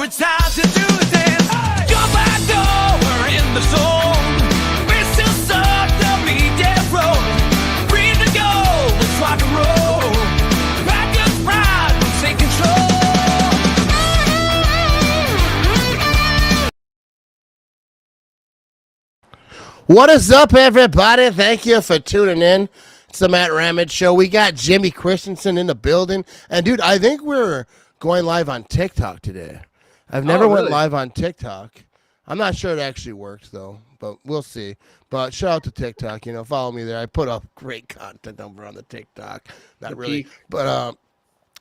it's time to do this. Jump back over in the zone. We're still stuck the media road. Free to go, let's rock and roll. Packers pride, let's take control. What is up, everybody? Thank you for tuning in. It's the Matt Ramage Show. We got Jimmy Christensen in the building. And, dude, I think we're going live on TikTok today. I've never went live on TikTok. I'm not sure it actually works, though, but we'll see. But shout out to TikTok. You know, follow me there. I put up great content over on the TikTok. Not really. But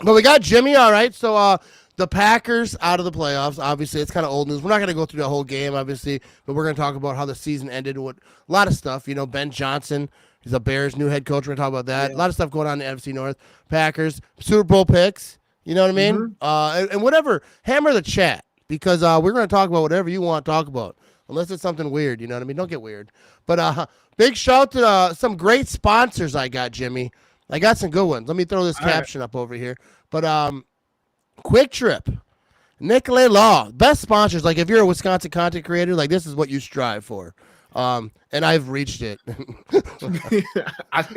we got Jimmy, all right. So, the Packers out of the playoffs. Obviously, it's kind of old news. We're not going to go through the whole game, obviously, but we're going to talk about how the season ended and what a lot of stuff. You know, Ben Johnson is the Bears' new head coach. We're going to talk about that. Yeah. A lot of stuff going on in the NFC North. Packers, Super Bowl picks. You know what I mean? Mm-hmm. And whatever. Hammer the chat because we're going to talk about whatever you want to talk about, unless it's something weird. You know what I mean? Don't get weird. But big shout to some great sponsors I got, Jimmy. I got some good ones. Let me throw this caption up over here. But Quick Trip, Nicolay Law, best sponsors. Like if you're a Wisconsin content creator, like this is what you strive for. And I've reached it.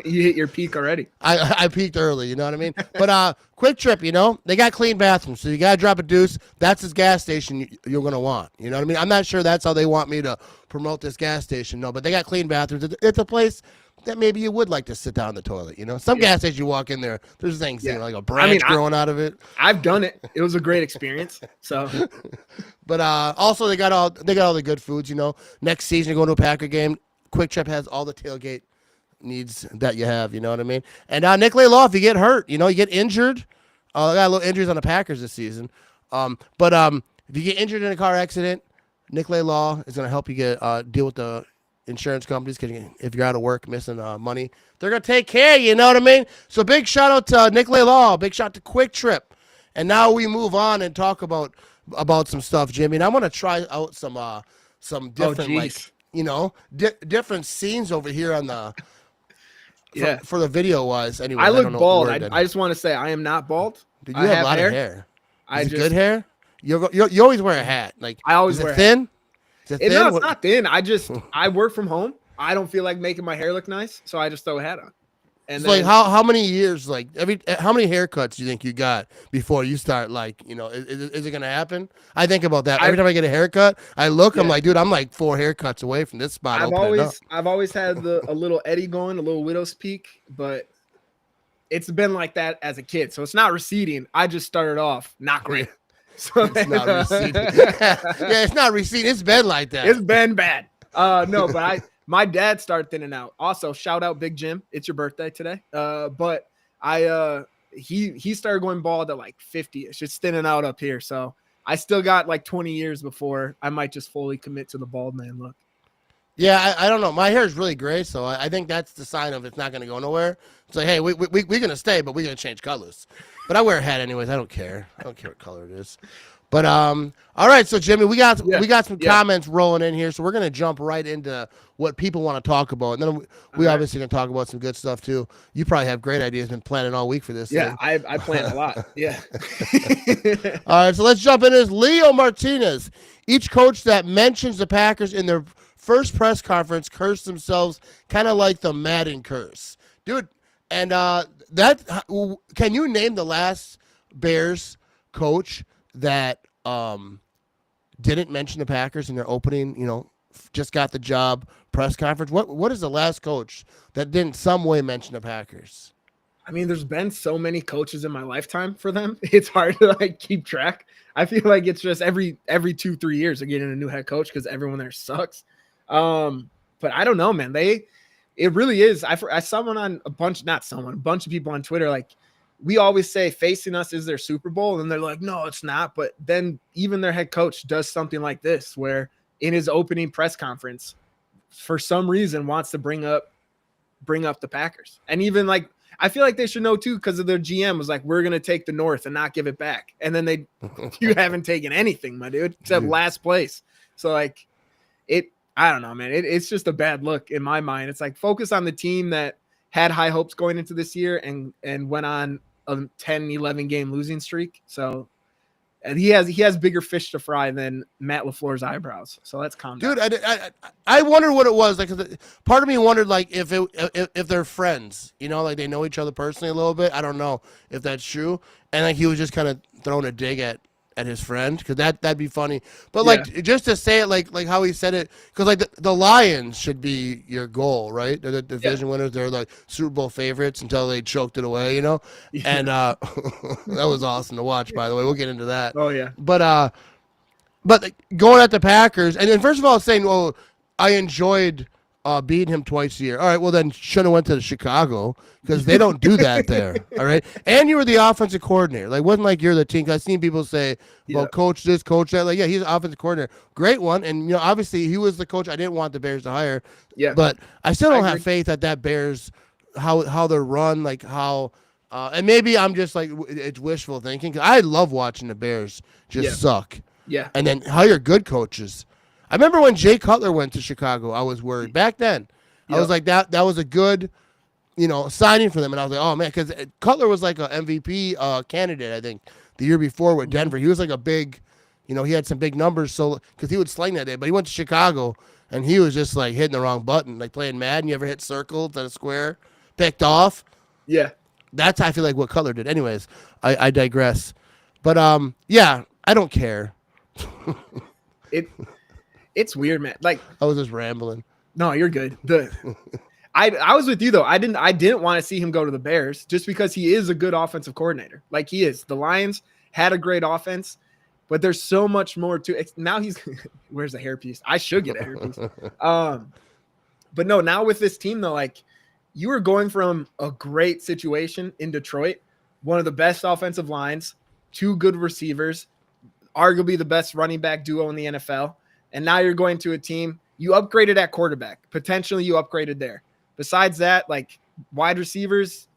You hit your peak already. I peaked early, you know what I mean? But Quick Trip, you know, they got clean bathrooms, so you gotta drop a deuce. That's his gas station you're gonna want. You know what I mean? I'm not sure that's how they want me to promote this gas station, no, but they got clean bathrooms. It's a place that maybe you would like to sit down in the toilet, you know? Some gas stations you walk in there, there's things, you know, like a branch growing out of it. I've done it. It was a great experience. So, but also they got all the good foods, you know. Next season you go to a Packer game, Quick Trip has all the tailgate needs that you have, you know what I mean? And Nicolay Law, if you get hurt, you know, you get injured. I got a little injuries on the Packers this season. But if you get injured in a car accident, Nicolay Law is going to help you get deal with the insurance companies, because if you're out of work missing money, they're going to take care of you, you know what I mean? So big shout out to Nicolay Law, big shout out to Quick Trip. And now we move on and talk about some stuff, Jimmy. And I want to try out some different, like, you know, different scenes over here on the for the video wise. Anyway, I look bald. I just want to say I am not bald. Dude, you have a lot of hair. Is it good hair? You always wear a hat. Like I always wear thin. No, it's not thin. I work from home. I don't feel like making my hair look nice, so I just throw a hat on. And so then, like how many years, like how many haircuts do you think you got before you start, like, you know, is it gonna happen? I think about that every time I get a haircut. I look, I'm like, dude, I'm like 4 haircuts away from this spot. I've always had a little Eddie going, a little widow's peak, but it's been like that as a kid, so it's not receding. I just started off not great. So it's not receding. Yeah, it's not receding. It's been like that. It's been bad. No, but my dad started thinning out. Also, shout out Big Jim. It's your birthday today. But he started going bald at like 50. It's just thinning out up here. So I still got like 20 years before I might just fully commit to the bald man look. Yeah, I don't know. My hair is really gray, so I think that's the sign of it's not going to go nowhere. It's like, hey, we're going to stay, but we're going to change colors. But I wear a hat anyways. I don't care. I don't care what color it is. But all right, so Jimmy, we got some comments rolling in here, so we're going to jump right into what people want to talk about, and then we obviously going to talk about some good stuff too. You probably have great ideas. Been planning all week for this. Yeah, thing. I plan a lot. Yeah. All right, so let's jump into this. Leo Martinez. Each coach that mentions the Packers in their first press conference cursed themselves, kind of like the Madden curse, dude. And can you name the last Bears coach that didn't mention the Packers in their opening, you know, just got the job press conference? What is the last coach that didn't some way mention the Packers? I mean, there's been so many coaches in my lifetime for them. It's hard to like keep track. I feel like it's just every 2-3 years they're getting a new head coach because everyone there sucks. But I don't know, man. It really is. I saw a bunch of people on Twitter, like, we always say facing us is their Super Bowl, and they're like, no, it's not. But then even their head coach does something like this, where in his opening press conference, for some reason, wants to bring up the Packers. And even like, I feel like they should know too, because of their GM was like, we're gonna take the North and not give it back. And then you haven't taken anything, my dude, except last place. So like, I don't know, man. It's just a bad look in my mind. It's like, focus on the team that had high hopes going into this year and went on a 10-11 game losing streak. So And he has bigger fish to fry than Matt LaFleur's eyebrows. So let's calm down. Dude, I wonder what it was. Like, 'cause part of me wondered, like, if they're friends, like they know each other personally a little bit. I don't know if that's true. And like he was just kind of throwing a dig at his friend, because that'd be funny. But like just to say it like how he said it, because like the Lions should be your goal, right? They're the division winners. They're like Super Bowl favorites until they choked it away, Yeah. And that was awesome to watch. By the way, we'll get into that. Oh yeah. But like, going at the Packers, and then first of all saying, well, I enjoyed beating him twice a year. All right, well then shouldn't have went to Chicago, because they don't do that there. All right, and you were the offensive coordinator. Like, wasn't like you're the team. 'Cause I've seen people say, well, coach this, coach that. Like, yeah, he's an offensive coordinator, great one, and obviously he was the coach I didn't want the Bears to hire. Yeah, but I still don't have faith that Bears how they're run, like how. And maybe I'm just like it's wishful thinking, 'cause I love watching the Bears just suck. Yeah, and then hire good coaches. I remember when Jay Cutler went to Chicago, I was worried. Back then, I was like, that was a good, signing for them. And I was like, oh, man, because Cutler was like an MVP candidate, I think, the year before with Denver. He was like a big, he had some big numbers, so because he would sling that day. But he went to Chicago, and he was just like hitting the wrong button, like playing Madden. You ever hit circle to the square, picked off? Yeah. That's, I feel like, what Cutler did. Anyways, I digress. But, yeah, I don't care. It's weird, man. Like, I was just rambling. No, you're good. I was with you though. I didn't want to see him go to the Bears just because he is a good offensive coordinator. Like he is. The Lions had a great offense, but there's so much more to it. Now he's where's the hairpiece? I should get a hairpiece. But no, now with this team though, like you were going from a great situation in Detroit, one of the best offensive lines, two good receivers, arguably the best running back duo in the NFL. And now you're going to a team, you upgraded at quarterback. Potentially you upgraded there. Besides that, like wide receivers,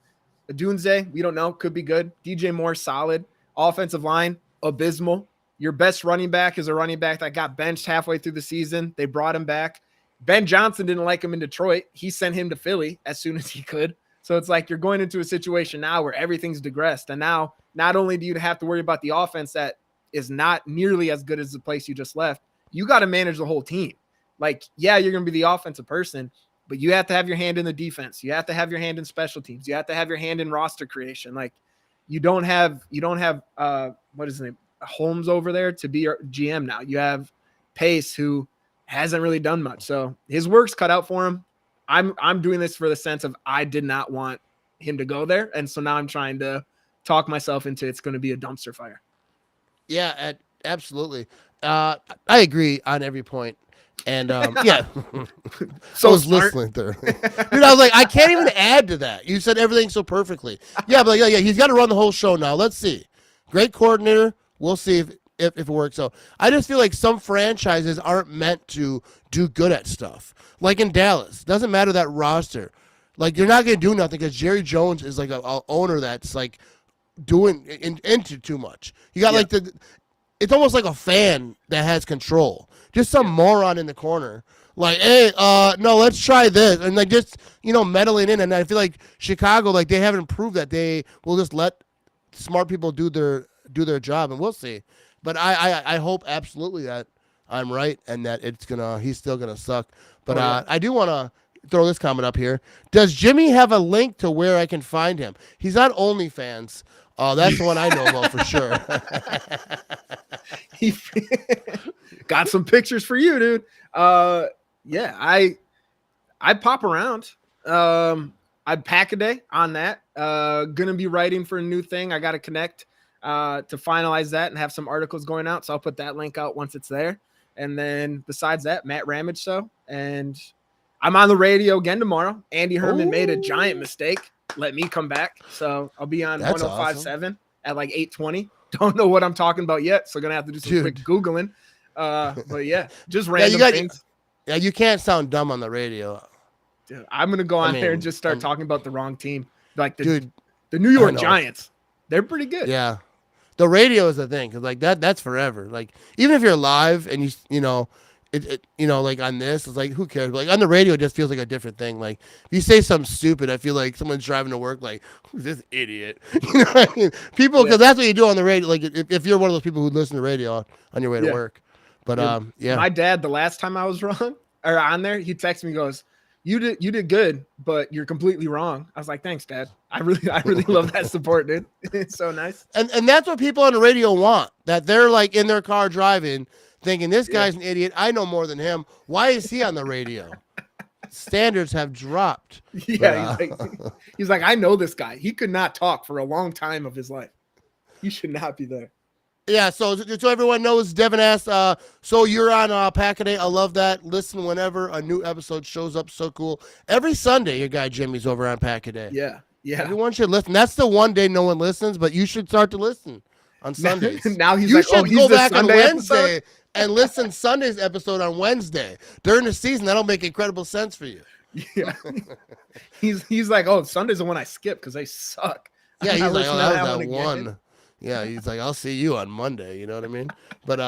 Adunze, we don't know, could be good. DJ Moore, solid. Offensive line, abysmal. Your best running back is a running back that got benched halfway through the season. They brought him back. Ben Johnson didn't like him in Detroit. He sent him to Philly as soon as he could. So it's like you're going into a situation now where everything's digressed. And now not only do you have to worry about the offense that is not nearly as good as the place you just left, you got to manage the whole team. Like, yeah, you're going to be the offensive person, but you have to have your hand in the defense. You have to have your hand in special teams. You have to have your hand in roster creation. Like you don't have what is his name? Holmes over there to be your GM now. You have Pace, who hasn't really done much. So his work's cut out for him. I'm doing this for the sense of I did not want him to go there. And so now I'm trying to talk myself into it's going to be a dumpster fire. Yeah, absolutely. I agree on every point. And yeah, So I was smart. listening there. Dude, I was like, I can't even add to that. You said everything so perfectly. Yeah, but yeah, he's got to run the whole show now. Let's see. Great coordinator. We'll see if it works. So I just feel like some franchises aren't meant to do good at stuff. Like in Dallas, doesn't matter that roster. Like you're not going to do nothing because Jerry Jones is like a owner that's like doing into too much. You got like it's almost like a fan that has control. Just some moron in the corner. Like, hey, no, let's try this. And like just, meddling in. And I feel like Chicago, like they haven't proved that they will just let smart people do their job, and we'll see. But I hope absolutely that I'm right and that he's still gonna suck. But I do want to throw this comment up here. Does Jimmy have a link to where I can find him? He's on OnlyFans. That's the one I know about for sure. He got some pictures for you, dude. Yeah, I pop around. I pack a day on that. Gonna be writing for a new thing. I got to connect to finalize that and have some articles going out. So I'll put that link out once it's there. And then besides that, Matt Ramage show. And I'm on the radio again tomorrow. Andy Herman made a giant mistake. Let me come back. So I'll be on 105.7 at like 8:20. Don't know what I'm talking about yet. So gonna have to do some quick Googling. But yeah, just random things. Yeah, you can't sound dumb on the radio. Dude, I'm gonna go on there and just start talking about the wrong team. Like the New York Giants. They're pretty good. Yeah. The radio is the thing, because like that's forever. Like even if you're live and like on this, it's like, who cares? But like on the radio, it just feels like a different thing. Like if you say something stupid, I feel like someone's driving to work, like, who's this idiot? You know what I mean? People, because that's what you do on the radio. Like if you're one of those people who listen to radio on your way to work. But yeah. My dad, the last time I was wrong or on there, he texted me, goes, you did good, but you're completely wrong. I was like, thanks, Dad. I really love that support, dude. It's so nice. And that's what people on the radio want. That they're like in their car driving, thinking this guy's an idiot. I know more than him. Why is he on the radio? Standards have dropped. Yeah, he's like, I know this guy. He could not talk for a long time of his life. He should not be there. Yeah, so everyone knows, Devin asked, so you're on Pack-A-Day. I love that. Listen whenever a new episode shows up. So cool. Every Sunday, your guy Jimmy's over on Pack-A-Day. Yeah. Everyone should listen. That's the one day no one listens, but you should start to listen on Sundays. Now you should go back Sunday on Wednesday episode? and listen Sunday's episode on Wednesday. During the season, that'll make incredible sense for you. Yeah. he's like, oh, Sunday's the one I skip because they suck. Yeah, he's like, oh, that was that one. one. Yeah, he's like, I'll see you on Monday. You know what I mean? But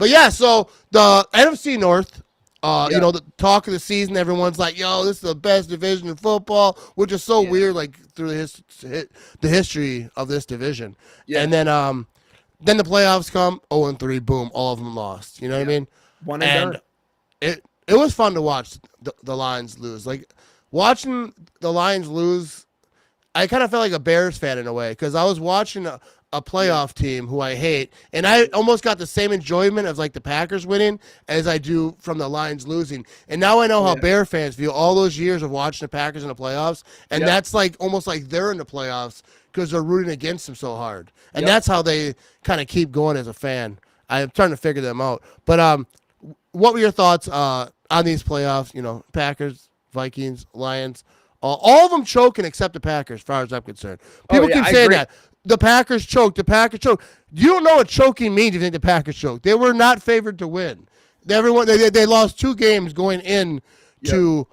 yeah. So the NFC North, the talk of the season, everyone's like, yo, this is the best division in football, which is so weird, like through the history of this division. Yeah. And then the playoffs come, 0-3, boom, all of them lost. You know what I mean? One and done. It was fun to watch the Lions lose. Like watching the Lions lose, I kind of felt like a Bears fan in a way, because I was watching a playoff team who I hate, and I almost got the same enjoyment of like the Packers winning as I do from the Lions losing. And now I know how Bear fans feel all those years of watching the Packers in the playoffs, and that's like almost like they're in the playoffs because they're rooting against them so hard. And that's how they kind of keep going as a fan. I'm trying to figure them out. But what were your thoughts on these playoffs? You know, Packers, Vikings, Lions. All of them choking except the Packers, as far as I'm concerned. People keep saying that. The Packers choked. You don't know what choking means if you think the Packers choked. They were not favored to win. They lost 2 games going in to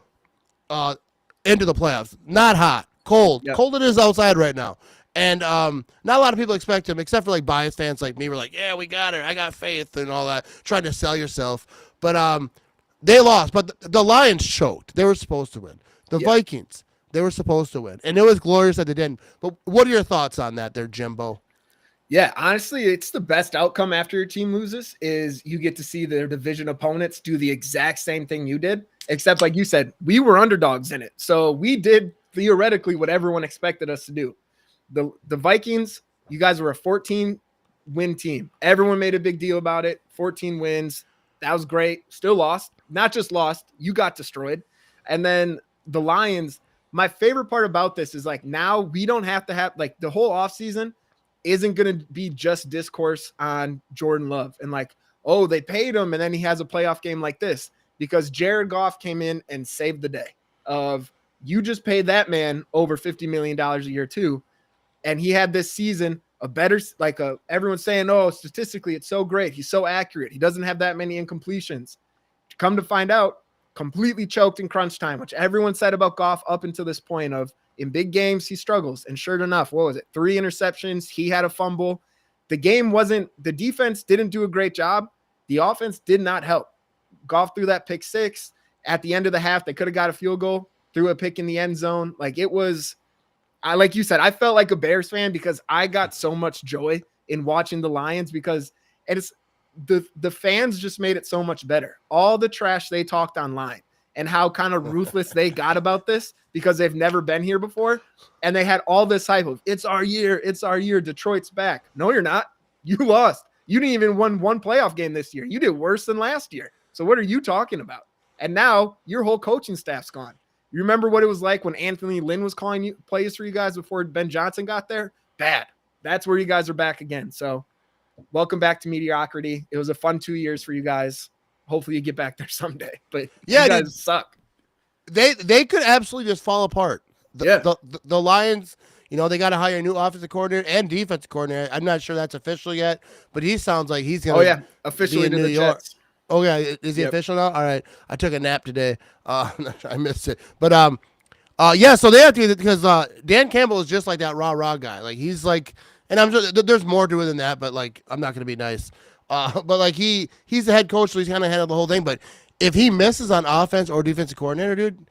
into the playoffs. Not hot. Cold. Yep. Cold it is outside right now. And not a lot of people expect them, except for like biased fans like me. Were like, yeah, we got her. I got faith and all that. Trying to sell yourself. But they lost. But the Lions choked. They were supposed to win. The Vikings, they were supposed to win. And it was glorious that they didn't. But what are your thoughts on that there, Jimbo? Yeah, honestly, it's the best outcome after your team loses is you get to see their division opponents do the exact same thing you did, except like you said, we were underdogs in it. So we did theoretically what everyone expected us to do. The Vikings, you guys were a 14-win team. Everyone made a big deal about it. 14 wins. That was great. Still lost. Not just lost. You got destroyed. And then the Lions, my favorite part about this is like now we don't have to have like the whole offseason isn't going to be just discourse on Jordan Love and like, oh, they paid him and then he has a playoff game like this, because Jared Goff came in and saved the day of you just paid that man over $50 million a year too. And he had this season a better, like everyone's saying, oh, statistically, it's so great. He's so accurate. He doesn't have that many incompletions. Come to find out, completely choked in crunch time, which everyone said about Goff up until this point of in big games, he struggles. And sure enough, what was it? 3 interceptions. He had a fumble. The defense didn't do a great job. The offense did not help. Goff threw that pick 6 at the end of the half. They could have got a field goal, threw a pick in the end zone. Like it was, like you said, I felt like a Bears fan because I got so much joy in watching the Lions because it's the fans just made it so much better. All the trash they talked online and how kind of ruthless they got about this because they've never been here before. And they had all this hype of it's our year. Detroit's back. No, you're not. You lost. You didn't even win one playoff game this year. You did worse than last year. So what are you talking about? And now your whole coaching staff's gone. You remember what it was like when Anthony Lynn was calling you plays for you guys before Ben Johnson got there? Bad. That's where you guys are back again. So welcome back to mediocrity. It was a fun 2 years for you guys. Hopefully you get back there someday. But you guys suck. They could absolutely just fall apart. The Lions, they got to hire a new offensive coordinator and defensive coordinator. I'm not sure that's official yet, but he sounds like he's going to officially be in to New the York. Jets. Oh, yeah. Is he official now? All right. I took a nap today. I missed it. But, so they have to, because Dan Campbell is just like that rah-rah guy. Like, he's like, and I'm sure there's more to it than that, but, like, I'm not going to be nice. But like he's the head coach, so he's kind of handled the whole thing. But if he misses on offense or defensive coordinator, dude,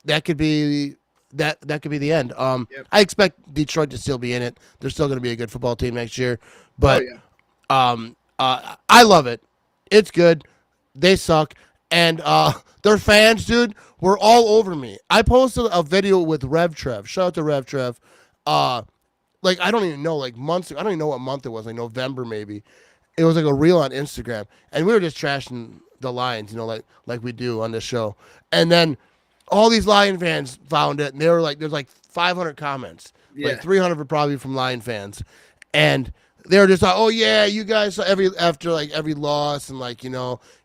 that could be that could be the end. Yep. I expect Detroit to still be in it. They're still going to be a good football team next year. Oh But yeah. I love it. It's good. They suck. And their fans, dude, were all over me. I posted a video with Rev Trev. Shout out to Rev Trev. Like I don't even know, like months. I don't even know what month it was. Like November maybe. It was like a reel on Instagram, and we were just trashing the Lions, like we do on this show. And then all these Lion fans found it, and they were like, "There's like 500 comments, Yeah. like 300 were probably from Lion fans," and they were just like, "Oh yeah, you guys after like every loss and like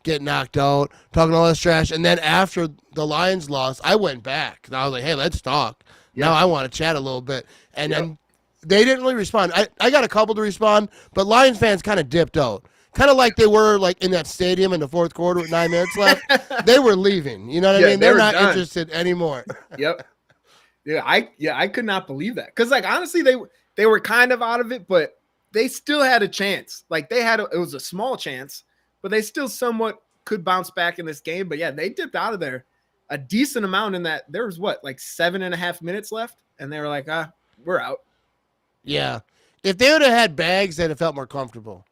get knocked out, talking all this trash." And then after the Lions lost, I went back and I was like, "Hey, let's talk." Yeah. Now I want to chat a little bit, and Yep. then they didn't really respond. I got a couple to respond, but Lions fans kind of dipped out. Kind of like they were like in that stadium in the fourth quarter with 9 minutes left. They were leaving. You know what I Yeah, mean? they They're were not done. interested anymore. Yep. Yeah, I could not believe that. Cuz like honestly they were kind of out of it, but they still had a chance. Like it was a small chance, but they still somewhat could bounce back in this game. But yeah, they dipped out of there a decent amount in that. There was like 7.5 minutes left, and they were like, we're out. Yeah. If they would have had bags, they'd have felt more comfortable.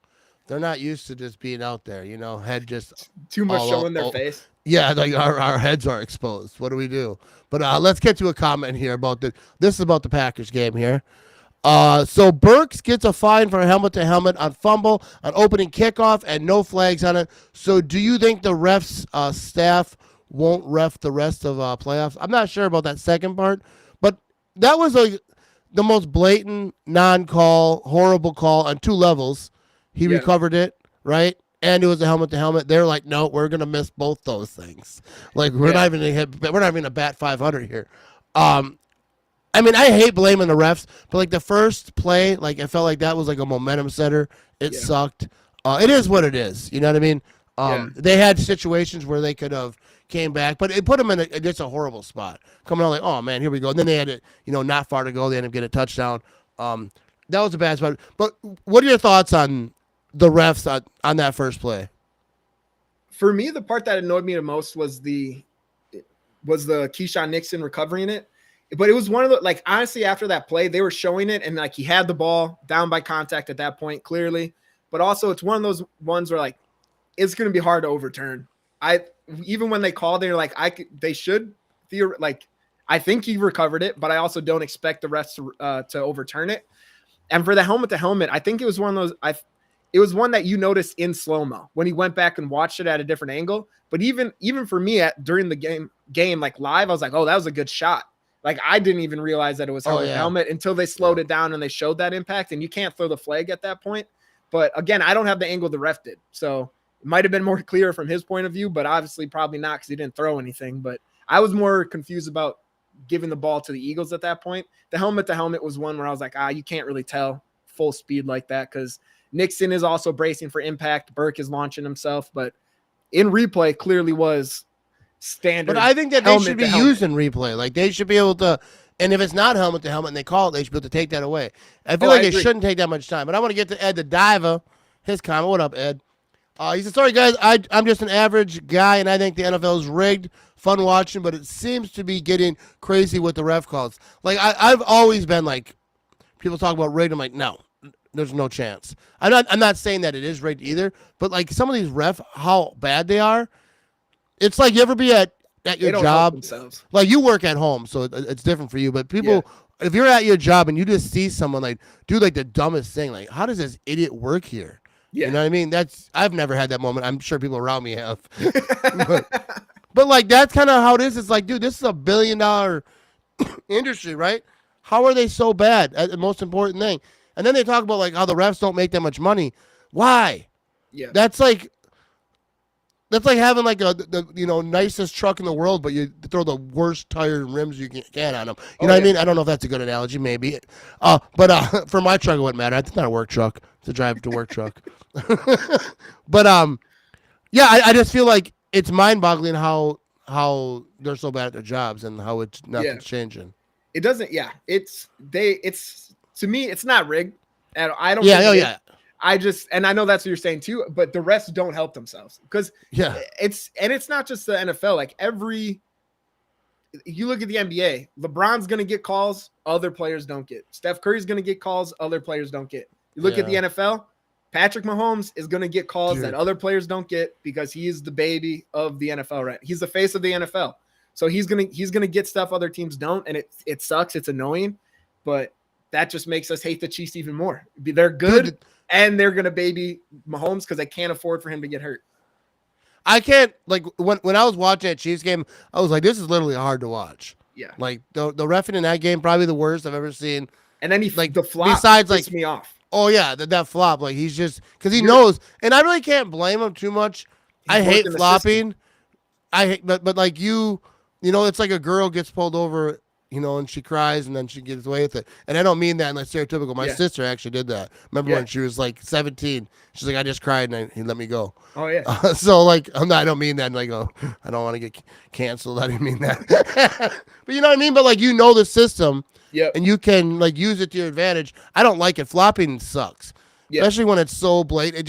They're not used to just being out there, head just Too much all- showing their all- face. Yeah, like our heads are exposed. What do we do? But let's get to a comment here about this is about the Packers game here. So Burks gets a fine for helmet to helmet on fumble on opening kickoff and no flags on it. So do you think the refs staff won't ref the rest of playoffs? I'm not sure about that second part, but that was like the most blatant non-call, horrible call on two levels. He Yeah. recovered it, right? And it was a helmet to helmet. They're like, no, we're gonna miss both those things. Like we're not even gonna bat 500 here. I mean, I hate blaming the refs, but like the first play, like I felt like that was like a momentum setter. It sucked. It is what it is. You know what I mean? They had situations where they could have came back, but it put them in just a horrible spot. Coming out like, oh man, here we go. And then they had it, not far to go. They ended up getting a touchdown. That was a bad spot. But what are your thoughts on the refs on that first play? For me, the part that annoyed me the most was the Keyshawn Nixon recovering it. But it was one of the, like, honestly, after that play, they were showing it, and like he had the ball down by contact at that point, clearly. But also, it's one of those ones where like it's going to be hard to overturn. Even when they called, they're like, they should like, I think he recovered it, but I also don't expect the refs to overturn it. And for the helmet to helmet, I think it was one of those. It was one that you noticed in slow-mo when he went back and watched it at a different angle. But even for me during the game like live, I was like, oh, that was a good shot. Like I didn't even realize that it was helmet to helmet until they slowed it down and they showed that impact. And you can't throw the flag at that point. But again, I don't have the angle the ref did, so it might have been more clear from his point of view, but obviously probably not because he didn't throw anything. But I was more confused about giving the ball to the Eagles at that point. The helmet to helmet was one where I was like, you can't really tell full speed like that because Nixon is also bracing for impact. Burke is launching himself, but in replay clearly was standard. But I think that they should be used in replay. Like they should be able to, and if it's not helmet to helmet and they call it, they should be able to take that away. I feel like it shouldn't take that much time. But I want to get to Ed the Diver. His comment. What up, Ed? He said, sorry, guys, I'm just an average guy, and I think the NFL is rigged. Fun watching, but it seems to be getting crazy with the ref calls. Like, I've always been like, people talk about rigged. I'm like, no, there's no chance. I'm not saying that it is rigged either, but like some of these ref, how bad they are. It's like you ever be at your job. Like you work at home, so it's different for you. But people, if you're at your job and you just see someone like do like the dumbest thing, like how does this idiot work here? Yeah. You know what I mean? I've never had that moment. I'm sure people around me have. but like that's kind of how it is. It's like, dude, this is $1 billion industry, right? How are they so bad at the most important thing? And then they talk about like how the refs don't make that much money. Why? Yeah. That's like having like the nicest truck in the world, but you throw the worst tire and rims you can on them. You know what I mean? I don't know if that's a good analogy, maybe. But for my truck, it wouldn't matter. It's not a work truck. It's a drive to work truck. But yeah, I just feel like it's mind-boggling how they're so bad at their jobs and how nothing's changing. It doesn't. Yeah, it's to me, it's not rigged. And I don't. I know that's what you're saying too, but the rest don't help themselves because it's not just the NFL. Like you look at the NBA, LeBron's going to get calls other players don't get. Steph Curry's going to get calls other players don't get. You look at the NFL, Patrick Mahomes is going to get calls that other players don't get because he is the baby of the NFL, right? He's the face of the NFL. So he's going to get stuff other teams don't, and it sucks, it's annoying, but that just makes us hate the Chiefs even more. They're good and they're going to baby Mahomes because they can't afford for him to get hurt. I can't, like, when I was watching that Chiefs game, I was like, this is literally hard to watch. Yeah. Like, the reffing in that game, probably the worst I've ever seen. And then the flop besides, pissed me off. Oh, yeah, that flop. Like, he's just, because he knows, and I really can't blame him too much. I hate flopping. But like, it's like a girl gets pulled over, and she cries and then she gets away with it. And I don't mean that in like stereotypical. My sister actually did that. Remember when she was like 17? She's like, I just cried and he let me go. Oh yeah. So like, I don't mean that. And like, I don't want to get canceled. I didn't mean that. But you know what I mean? But like, the system. Yeah. And you can like use it to your advantage. I don't like it. Flopping sucks. Yep. Especially when it's so blatant.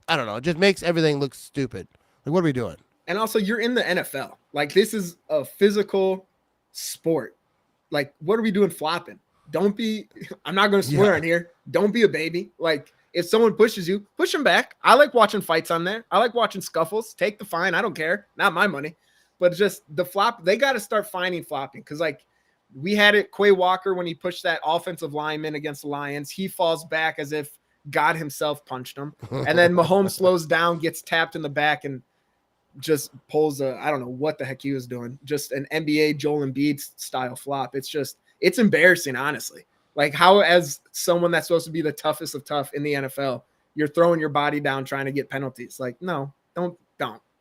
I don't know. It just makes everything look stupid. Like, what are we doing? And also, you're in the NFL. Like, this is a physical sport. Like, what are we doing flopping? Don't be – I'm not going to swear on here. Don't be a baby. Like, if someone pushes you, push them back. I like watching fights on there. I like watching scuffles. Take the fine. I don't care. Not my money. But just the flop – they got to start finding flopping because, like, we had it Quay Walker when he pushed that offensive lineman against the Lions. He falls back as if God himself punched him. And then Mahomes slows down, gets tapped in the back, and just pulls I don't know what the heck he was doing. Just an NBA Joel Embiid style flop. It's embarrassing, honestly. Like, how, as someone that's supposed to be the toughest of tough in the NFL, you're throwing your body down trying to get penalties. Like, no, don't.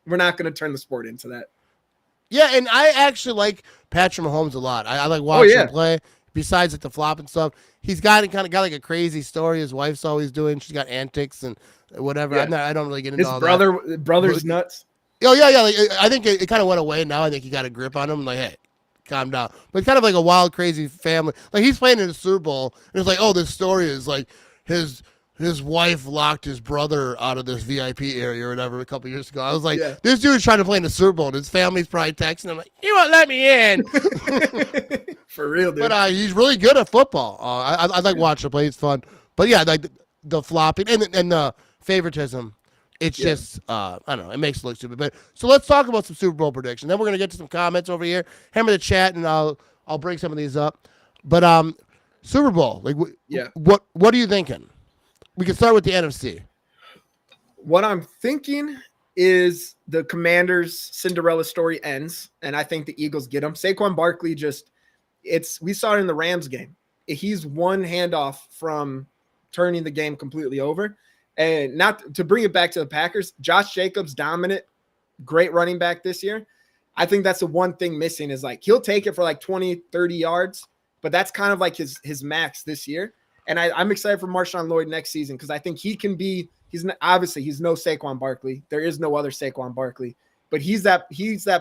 We're not going to turn the sport into that. Yeah, and I actually like Patrick Mahomes a lot. I like watching him play. Besides like the flop and stuff, he's kind of got like a crazy story. His wife's always doing. She's got antics and whatever. Yeah. I don't really get into all that. His brother's nuts. Oh yeah. Like, I think it kind of went away now. I think he got a grip on him. Like, hey, calm down. But it's kind of like a wild, crazy family. Like, he's playing in the Super Bowl, and it's like, oh, this story is like his wife locked his brother out of this VIP area or whatever a couple years ago. I was like, this dude's trying to play in the Super Bowl, and his family's probably texting him like, you won't let me in. For real, dude. But he's really good at football. I like watching him play. It's fun. But yeah, like the flopping and the favoritism. It's just, I don't know, it makes it look stupid. But so let's talk about some Super Bowl predictions. Then we're going to get to some comments over here. Hammer the chat, and I'll bring some of these up. But Super Bowl, like, what are you thinking? We can start with the NFC. What I'm thinking is the Commanders' Cinderella story ends, and I think the Eagles get them. Saquon Barkley we saw it in the Rams game. He's one handoff from turning the game completely over. And not to bring it back to the Packers, Josh Jacobs, dominant, great running back this year. I think that's the one thing missing is like he'll take it for like 20, 30 yards, but that's kind of like his max this year. And I'm excited for Marshawn Lloyd next season because I think he can be – he's no Saquon Barkley. There is no other Saquon Barkley. But he's that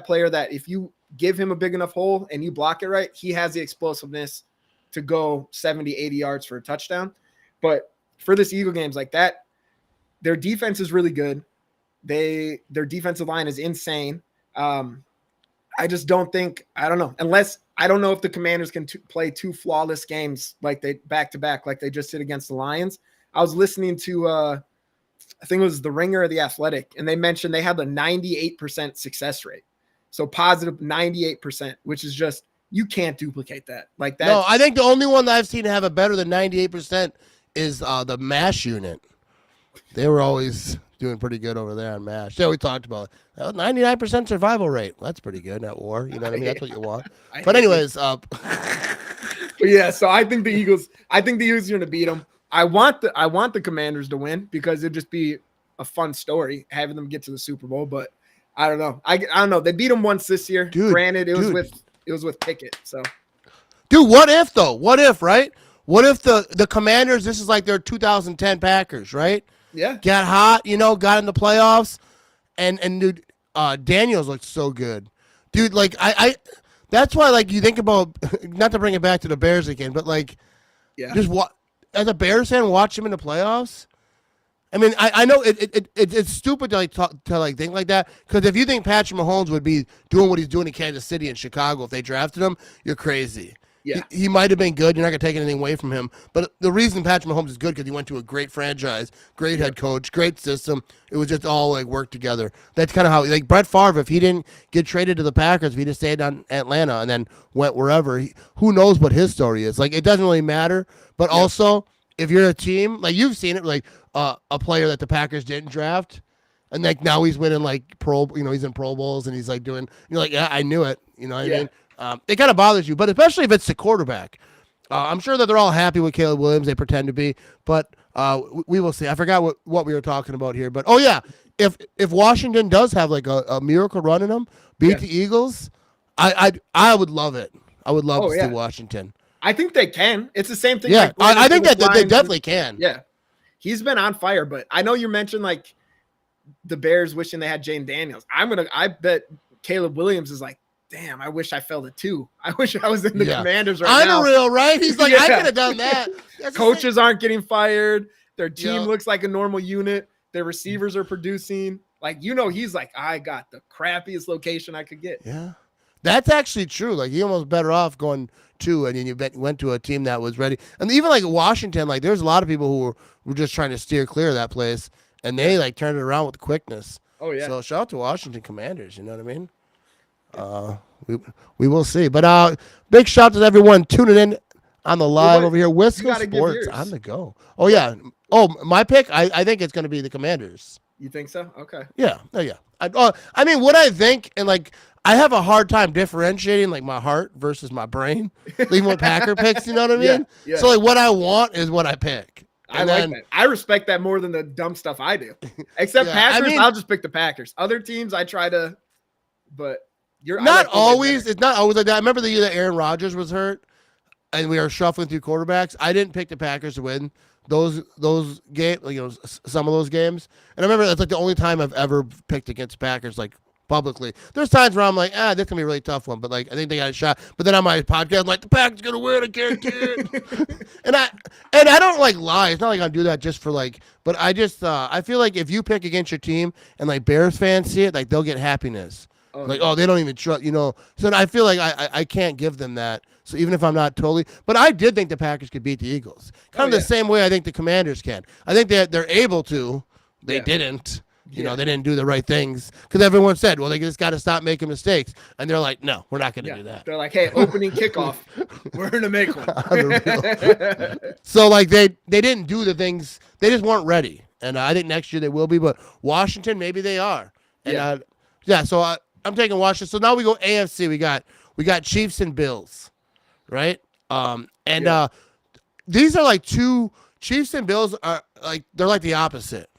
player that if you give him a big enough hole and you block it right, he has the explosiveness to go 70, 80 yards for a touchdown. But for this Eagle games like that, their defense is really good. Their defensive line is insane. I just don't think – I don't know. I don't know if the Commanders can play two flawless games like they back-to-back like they just did against the Lions. I was listening to I think it was The Ringer or The Athletic, and they mentioned they have a 98% success rate. So positive 98%, which is just – you can't duplicate that. Like that. No, I think the only one that I've seen have a better than 98% is the MASH unit. They were always doing pretty good over there on MASH. Yeah, we talked about it. 99% survival rate. That's pretty good at war. You know what I mean? That's what you want. But anyways, yeah. So I think the Eagles are going to beat them. I want the Commanders to win because it'd just be a fun story having them get to the Super Bowl. But I don't know. I don't know. They beat them once this year. Dude, granted, it was with Pickett. So, dude, what if though? What if, right? What if the Commanders? This is like their 2010 Packers, right? Yeah. Got hot, got in the playoffs, and dude, Daniels looked so good, dude. Like I that's why like you think about not to bring it back to the Bears again, but like, just as a Bears fan, watch him in the playoffs. I mean, I know it's stupid to like think like that, because if you think Patrick Mahomes would be doing what he's doing in Kansas City and Chicago if they drafted him, you're crazy. Yeah. He might have been good. You're not going to take anything away from him. But the reason Patrick Mahomes is good because he went to a great franchise, great head coach, great system. It was just all like worked together. That's kind of how like Brett Favre, if he didn't get traded to the Packers, if he just stayed on Atlanta and then went wherever, who knows what his story is. Like, it doesn't really matter. But also, if you're a team, like you've seen it, like a player that the Packers didn't draft, and like now he's winning like he's in Pro Bowls and he's like doing, you're like, yeah, I knew it. You know what I mean? It kind of bothers you, but especially if it's the quarterback. I'm sure that they're all happy with Caleb Williams. They pretend to be, but we will see. I forgot what we were talking about here, but if Washington does have like a miracle run in them, beat the Eagles, I would love it. I would love to see Washington. I think they can. It's the same thing. Yeah, like I think that they definitely can. Yeah, he's been on fire, but I know you mentioned like the Bears wishing they had Jane Daniels. I bet Caleb Williams is like, damn, I wish I fell to 2. I wish I was in the Commanders right now. Unreal, right? He's like, I could have done that. Coaches aren't getting fired. Their team looks like a normal unit. Their receivers are producing. Like, he's like, I got the crappiest location I could get. Yeah. That's actually true. Like, he almost better off going 2, and then you went to a team that was ready. And even like Washington, like there's a lot of people who were just trying to steer clear of that place, and they like turned it around with quickness. Oh, yeah. So shout out to Washington Commanders, you know what I mean? We will see. But big shout out to everyone tuning in on the live over here. Wisco Sports on the go. Oh, yeah. Oh, my pick, I think it's going to be the Commanders. You think so? Okay. Yeah. Oh, yeah. I mean, what I think, and like, I have a hard time differentiating like my heart versus my brain, even with Packer picks, you know what I mean? Yeah. So like what I want is what I pick. I like that. I respect that more than the dumb stuff I do. Except Packers, I'll just pick the Packers. Other teams, I try to, but it's not always like that. I remember the year that Aaron Rodgers was hurt and we were shuffling through quarterbacks. I didn't pick the Packers to win those games, some of those games. And I remember that's like the only time I've ever picked against Packers, like publicly. There's times where I'm like, this can be a really tough one, but like I think they got a shot. But then on my podcast, I'm like, the Packers gonna win, I guarantee it. and I don't like lie. It's not like I do that just for like, but I just I feel like if you pick against your team and like Bears fans see it, like they'll get happiness. They don't even trust, So I feel like I can't give them that. So even if I'm not totally, but I did think the Packers could beat the Eagles. Kind of the same way I think the Commanders can. I think they're able to. They didn't. They didn't do the right things because everyone said, well, they just got to stop making mistakes. And they're like, no, we're not going to do that. They're like, hey, opening kickoff, we're going to make one. So like they didn't do the things. They just weren't ready. And I think next year they will be. But Washington, maybe they are. And so I'm taking Washington. So now we go AFC. We got Chiefs and Bills, right? These are like two. Chiefs and Bills are like they're like the opposite,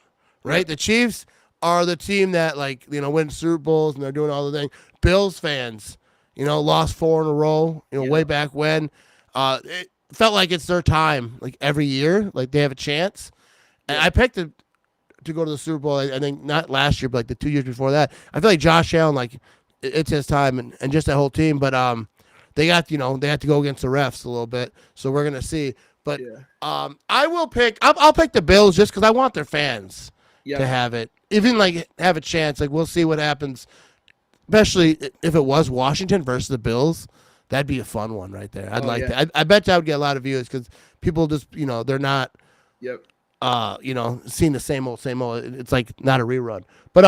right? The Chiefs are the team that like win Super Bowls and they're doing all the things. Bills fans, lost 4 in a row. Way back when, it felt like it's their time. Like every year, like they have a chance. And I picked it to go to the Super Bowl. I think not last year, but like the 2 years before that. I feel like Josh Allen, like it's his time, and just that whole team. But they got they had to go against the refs a little bit, so we're gonna see. But I will pick. I'll pick the Bills just because I want their fans to have it, even like have a chance. Like we'll see what happens, especially if it was Washington versus the Bills. That'd be a fun one right there. I'd like that. I bet you I would get a lot of views because people just they're not. Yep. Seeing the same old. It's like not a rerun. But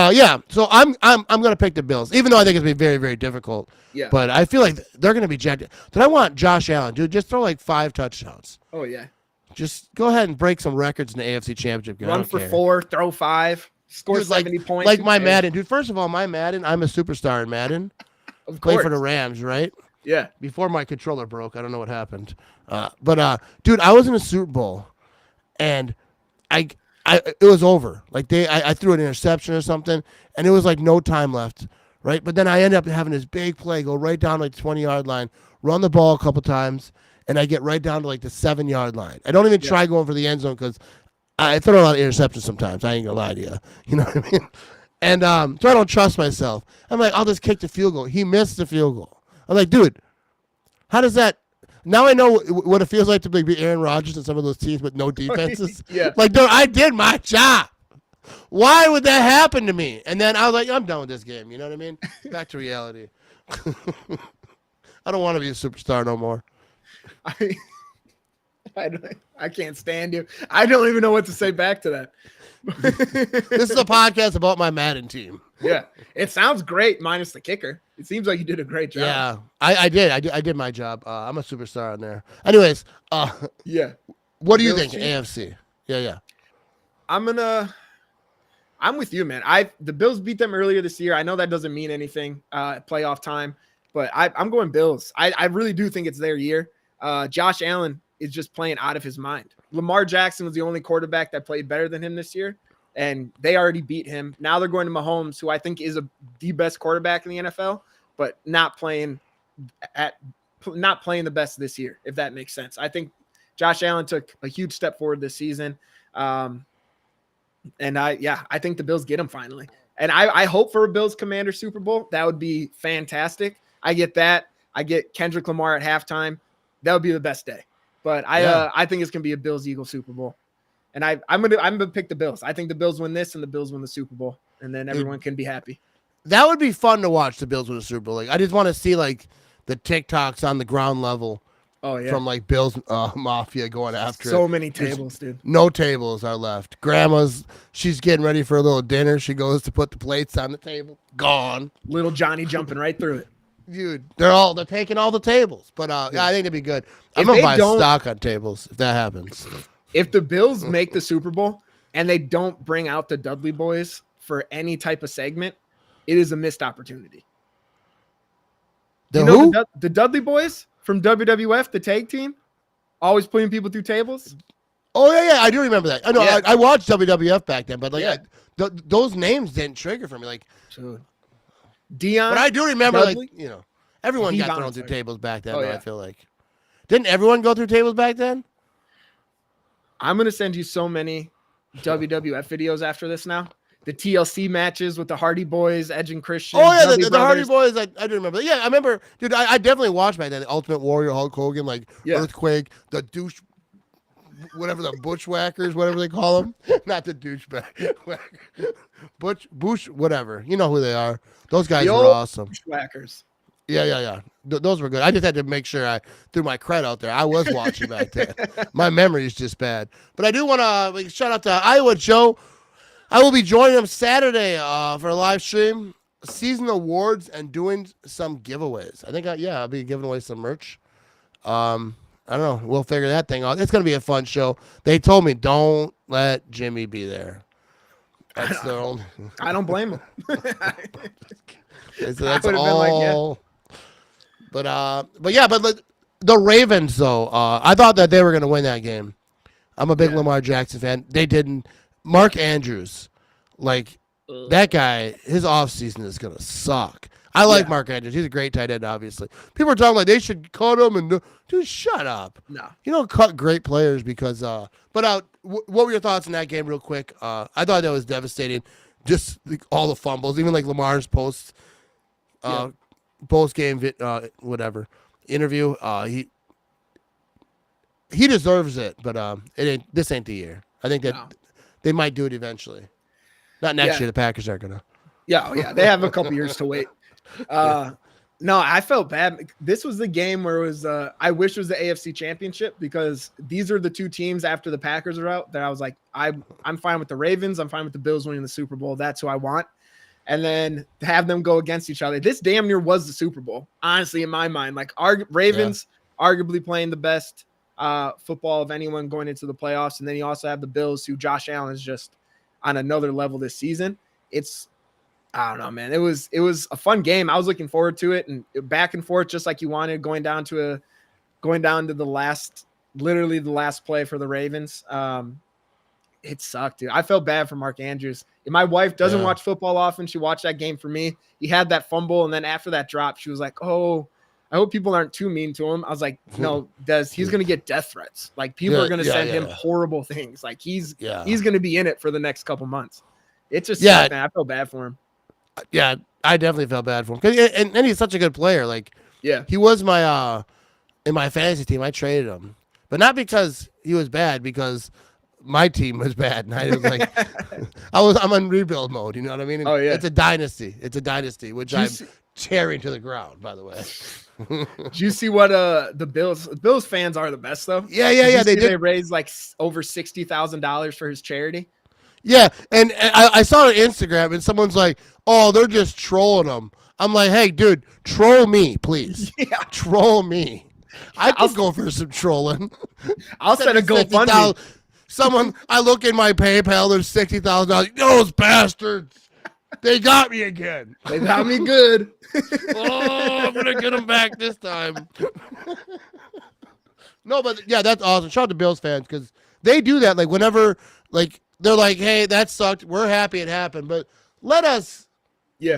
so I'm gonna pick the Bills, even though I think it's gonna be very, very difficult. Yeah. But I feel like they're gonna be jacked. But I want Josh Allen, dude. Just throw like 5 touchdowns. Oh yeah. Just go ahead and break some records in the AFC Championship game. Run for 4, throw 5, score dude, 70 points. Like my Madden, dude. First of all, my Madden, I'm a superstar in Madden. Of course. Play for the Rams, right? Yeah. Before my controller broke, I don't know what happened. But dude, I was in a Super Bowl, and it was over. Like I threw an interception or something, and it was like no time left, right? But then I ended up having this big play, go right down like the 20-yard line, run the ball a couple times, and I get right down to like the 7-yard line. I don't even try going for the end zone because I throw a lot of interceptions sometimes. I ain't gonna lie to you. You know what I mean? And so I don't trust myself. I'm like, I'll just kick the field goal. He missed the field goal. I'm like, dude, how does that? Now I know what it feels like to be Aaron Rodgers and some of those teams with no defenses. Yeah. Like, dude, I did my job. Why would that happen to me? And then I was like, I'm done with this game. You know what I mean? Back to reality. I don't want to be a superstar no more. I can't stand you. I don't even know what to say back to that. This is a podcast about my Madden team. Yeah, it sounds great minus the kicker. It seems like you did a great job. Yeah, I did my job. I'm a superstar on there. Anyways, yeah. what do you Bills think, team? AFC? Yeah. I'm with you, man. The Bills beat them earlier this year. I know that doesn't mean anything, playoff time, but I'm going Bills. I really do think it's their year. Josh Allen is just playing out of his mind. Lamar Jackson was the only quarterback that played better than him this year, and they already beat him. Now they're going to Mahomes, who I think is the best quarterback in the NFL, but not playing the best this year, if that makes sense. I think Josh Allen took a huge step forward this season. And I think the Bills get him finally. And I hope for a Bills Commander Super Bowl. That would be fantastic. I get that. I get Kendrick Lamar at halftime. That would be the best day. But I think it's gonna be a Bills Eagles Super Bowl. And I'm gonna pick the Bills. I think the Bills win this and the Bills win the Super Bowl. And then everyone can be happy. That would be fun to watch, the Bills win the Super Bowl. Like, I just want to see like the TikToks on the ground level. Oh yeah. From like Bills Mafia going after so it. many tables, dude. No tables are left. She's getting ready for a little dinner. She goes to put the plates on the table. Gone. Little Johnny jumping right through it. Dude, they're taking all the tables. But yeah, I think it'd be good. I'm gonna buy stock on tables if that happens. If the Bills make the Super Bowl and they don't bring out the Dudley Boys for any type of segment, it is a missed opportunity. Who? The Dudley Boys from WWF, the tag team, always putting people through tables. Oh yeah, I do remember that. I know. Yeah. I watched WWF back then, but like Yeah. those names didn't trigger for me. Like, Dion. but I do remember, Dudley? like, everyone got Devon, thrown through sorry. tables back then. Oh, though, yeah. I feel like, didn't everyone go through tables back then? I'm gonna send you so many WWF videos after this now. The TLC matches with the Hardy Boys, Edge and Christian. Oh yeah, Dudley the Hardy Brothers. Boys. I do remember. Yeah, I remember, dude. I definitely watched back then. The Ultimate Warrior, Hulk Hogan, like Earthquake, the douche, whatever the Bushwhackers, whatever they call them. Not the douchebag, Bush, whatever. You know who they are. Those guys The were old awesome. Bushwhackers. Yeah. Those were good. I just had to make sure I threw my cred out there. I was watching back then. My memory is just bad. But I do want to shout out to Iowa Joe. I will be joining them Saturday for a live stream, season awards, and doing some giveaways. I think, I'll be giving away some merch. I don't know. We'll figure that thing out. It's going to be a fun show. They told me, don't let Jimmy be there. That's their only. I don't blame him. That's would've been all. But the Ravens, though, I thought that they were going to win that game. I'm a big Lamar Jackson fan. They didn't. Mark Andrews, like, that guy, his offseason is going to suck. I like Mark Andrews. He's a great tight end, obviously. People are talking like they should cut him. And dude, shut up. No. You don't cut great players because what were your thoughts on that game real quick? I thought that was devastating. Just all the fumbles, even like Lamar's post-game interview. He deserves it, but this ain't the year. I think that they might do it eventually. Not next year. The Packers aren't gonna. Yeah, they have a couple years to wait. No, I felt bad. This was the game where it was. I wish it was the AFC Championship because these are the two teams after the Packers are out that I was like, I'm fine with the Ravens. I'm fine with the Bills winning the Super Bowl. That's who I want. And then to have them go against each other. This damn near was the Super Bowl, honestly, in my mind. Like Ravens arguably playing the best football of anyone going into the playoffs, and then you also have the Bills, who Josh Allen is just on another level this season. I don't know, man. It was a fun game. I was looking forward to it, and back and forth, just like you wanted, going down to the last play for the Ravens. It sucked, dude. I felt bad for Mark Andrews. And my wife doesn't watch football often. She watched that game for me. He had that fumble, and then after that drop, she was like, "Oh, I hope people aren't too mean to him." I was like, "No, he's going to get death threats. Like people are going to send him horrible things. Like he's going to be in it for the next couple months." It just sucked, man. I felt bad for him. Yeah, I definitely felt bad for him. And he's such a good player. Like, he was my in my fantasy team. I traded him, but not because he was bad. Because my team was bad, and I was like, I'm on rebuild mode. You know what I mean? And Oh, yeah. it's a dynasty. It's a dynasty, which Did you I'm see- tearing to the ground. By the way. Did you see what the Bills fans are the best though? Yeah. They They raised like over $60,000 for his charity. Yeah, and I saw it on Instagram, and someone's like, "Oh, they're just trolling them." I'm like, "Hey, dude, troll me, please. Yeah. Troll me. I'll go for some trolling. I'll set a GoFundMe. Someone, I look in my PayPal. There's $60,000. Those bastards, they got me again. They got me good. Oh, I'm gonna get them back this time. No, but yeah, that's awesome. Shout out to Bills fans because they do that. Like whenever, like they're like, "Hey, that sucked. We're happy it happened, but let us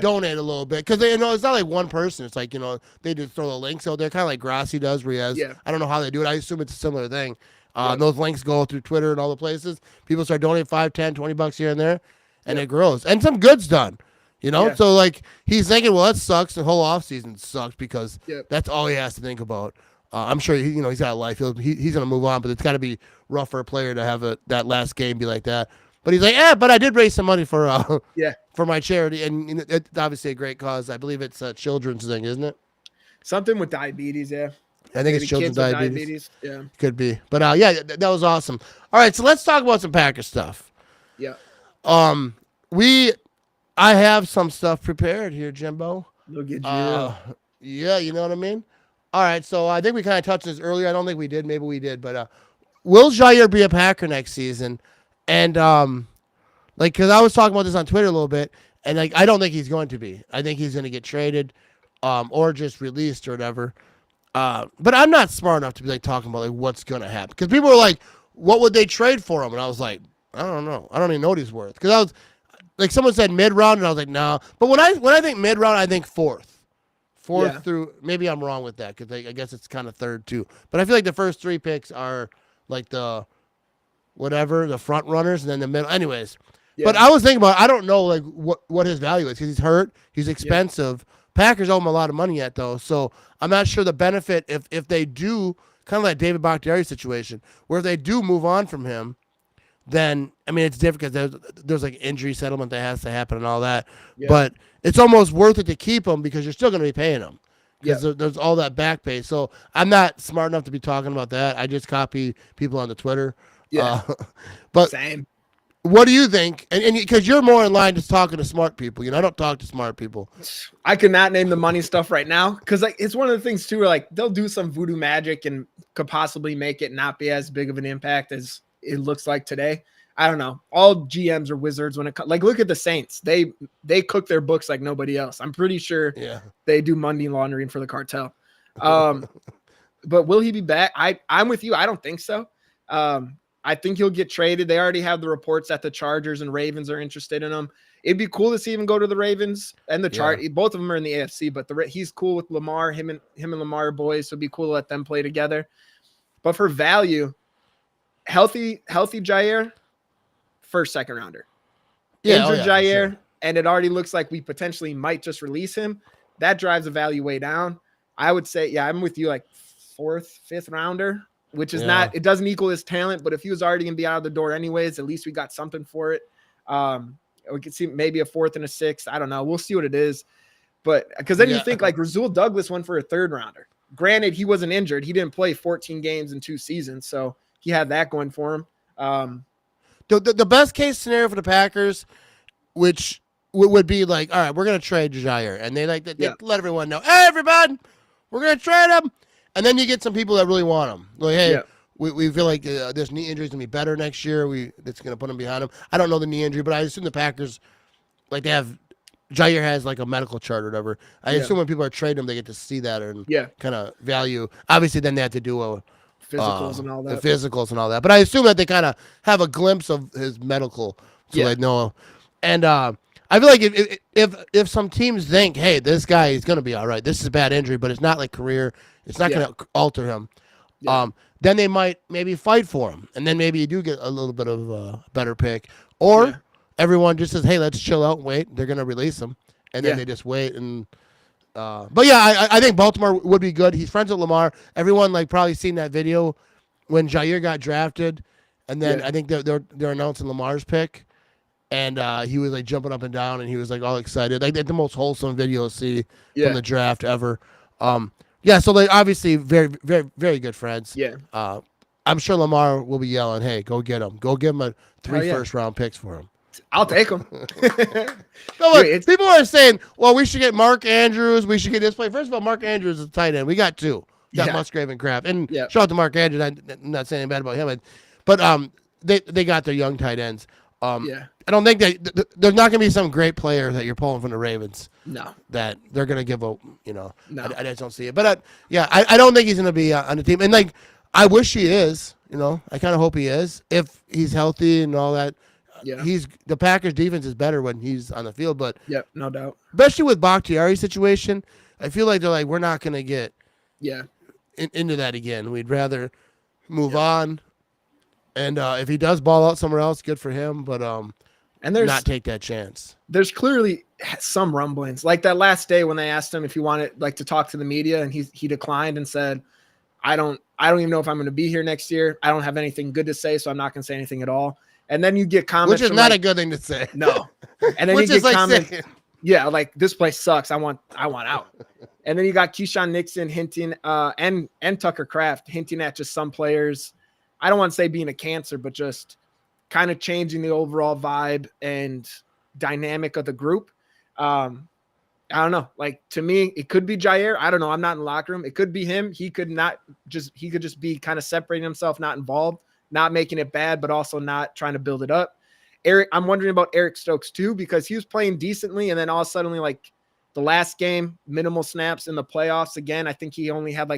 donate a little bit," because they it's not like one person. It's like they just throw the links out there, kind of like Grassi does. Where he has, I don't know how they do it. I assume it's a similar thing. Those links go through Twitter and all the places. People start donating $5, $10, $20 here and there, and it grows. And some good's done. So like he's thinking, well, that sucks. The whole offseason sucks because that's all he has to think about. I'm sure he's got a life. He's gonna move on, but it's got to be rough for a player to have that last game be like that. But he's like, but I did raise some money for for my charity, and it's obviously a great cause. I believe it's a children's thing, isn't it? Something with diabetes, yeah. I think it's children's diabetes. Yeah, could be. But that was awesome. All right, so let's talk about some Packers stuff. Yeah. I have some stuff prepared here, Jimbo. Look at you. Yeah, you know what I mean? All right, so I think we kind of touched this earlier. I don't think we did. Maybe we did. But will Jair be a Packer next season? And, because I was talking about this on Twitter a little bit, and, I don't think he's going to be. I think he's going to get traded or just released or whatever. But I'm not smart enough to be, talking about, what's going to happen. Because people were like, what would they trade for him? And I was like, I don't know. I don't even know what he's worth. Because I was someone said mid-round, and I was like, no. But when I think mid-round, I think fourth through. Maybe I'm wrong with that because I guess it's kind of third too. But I feel like the first 3 picks are the front runners, and then the middle. Anyways, but I was thinking about. I don't know what his value is because he's hurt. He's expensive. Packers owe him a lot of money yet though, so I'm not sure the benefit if they do kind of like David Bakhtiari situation where if they do move on from him. Then it's different because there's injury settlement that has to happen and all that. Yeah. But it's almost worth it to keep him because you're still going to be paying him because there's all that back pay. So I'm not smart enough to be talking about that. I just copy people on the Twitter. Yeah, but same. What do you think? And because you're more in line just talking to smart people. I don't talk to smart people. I could not name the money stuff right now because it's one of the things too. Where they'll do some voodoo magic and could possibly make it not be as big of an impact as it looks like today. I don't know. All GMs are wizards when it comes. Look at the Saints. They cook their books like nobody else. I'm pretty sure they do money laundering for the cartel. But will he be back? I'm with you. I don't think so. I think he'll get traded. They already have the reports that the Chargers and Ravens are interested in him. It'd be cool to see him go to the Ravens and the Chargers. Both of them are in the AFC, but he's cool with Lamar. Him and Lamar are boys, so it'd be cool to let them play together. But for value, healthy Jair, first, second rounder. Injured Jair, sure. And it already looks like we potentially might just release him. That drives the value way down. I would say, I'm with you, fourth, fifth rounder, which is not, it doesn't equal his talent, but if he was already going to be out of the door anyways, at least we got something for it. We could see maybe a fourth and a sixth. I don't know. We'll see what it is. But because then you think Rasul Douglas went for a third rounder. Granted, he wasn't injured. He didn't play 14 games in 2 seasons. So he had that going for him. The best case scenario for the Packers, which would be all right, we're going to trade Jair. And they let everyone know, hey, everybody, we're going to trade him. And then you get some people that really want him. Hey, we feel like this knee injury is going to be better next year. That's going to put him behind him. I don't know the knee injury, but I assume the Packers, they have, Jair has a medical chart or whatever. I assume when people are trading him, they get to see that and kind of value. Obviously, then they have to do physicals and all that. The physicals and all that. But I assume that they kind of have a glimpse of his medical, so they know. And I feel like if some teams think, hey, this guy is going to be all right, this is a bad injury, but it's not career, it's not going to alter him. Then they might maybe fight for him, and then maybe you do get a little bit of a better pick, or everyone just says, hey, let's chill out and wait. They're going to release him, and then they just wait and. But I think Baltimore would be good. He's friends with Lamar. Everyone probably seen that video when Jair got drafted, And then I think they're announcing Lamar's pick. And he was like jumping up and down, and he was like all excited, like the most wholesome video to see from the draft ever. So they obviously very, very, very good friends. Yeah. I'm sure Lamar will be yelling, "Hey, go get him! Go give him a 3 first-round picks for him." I'll take him. No, look, people are saying, "Well, we should get Mark Andrews. We should get this player." First of all, Mark Andrews is a tight end. We got 2. We got Musgrave and Kraft. And shout out to Mark Andrews. I'm not saying anything bad about him, but they got their young tight ends. I don't think there's not going to be some great player that you're pulling from the Ravens. No, that they're going to give a, No, I just don't see it. But I don't think he's going to be on the team. And like, I wish he is. I kind of hope he is if he's healthy and all that. Yeah, the Packers defense is better when he's on the field. But no doubt. Especially with Bakhtiari's situation, I feel like they're like, we're not going to get into that again. We'd rather move on. And if he does ball out somewhere else, good for him. But and not take that chance. There's clearly some rumblings, like that last day when they asked him if he wanted to talk to the media, and he declined and said, "I don't even know if I'm going to be here next year. I don't have anything good to say, so I'm not going to say anything at all." And then you get comments, which is not a good thing to say. No. And then you get comments, like this place sucks. I want out. And then you got Keyshawn Nixon hinting, and Tucker Kraft hinting at just some players. I don't want to say being a cancer, but just kind of changing the overall vibe and dynamic of the group. I don't know. Like, to me, it could be Jair. I don't know. I'm not in the locker room. It could be him. He could just be kind of separating himself, not involved, not making it bad, but also not trying to build it up. I'm wondering about Eric Stokes too, because he was playing decently, and then all of a sudden, like the last game, minimal snaps in the playoffs. Again, I think he only had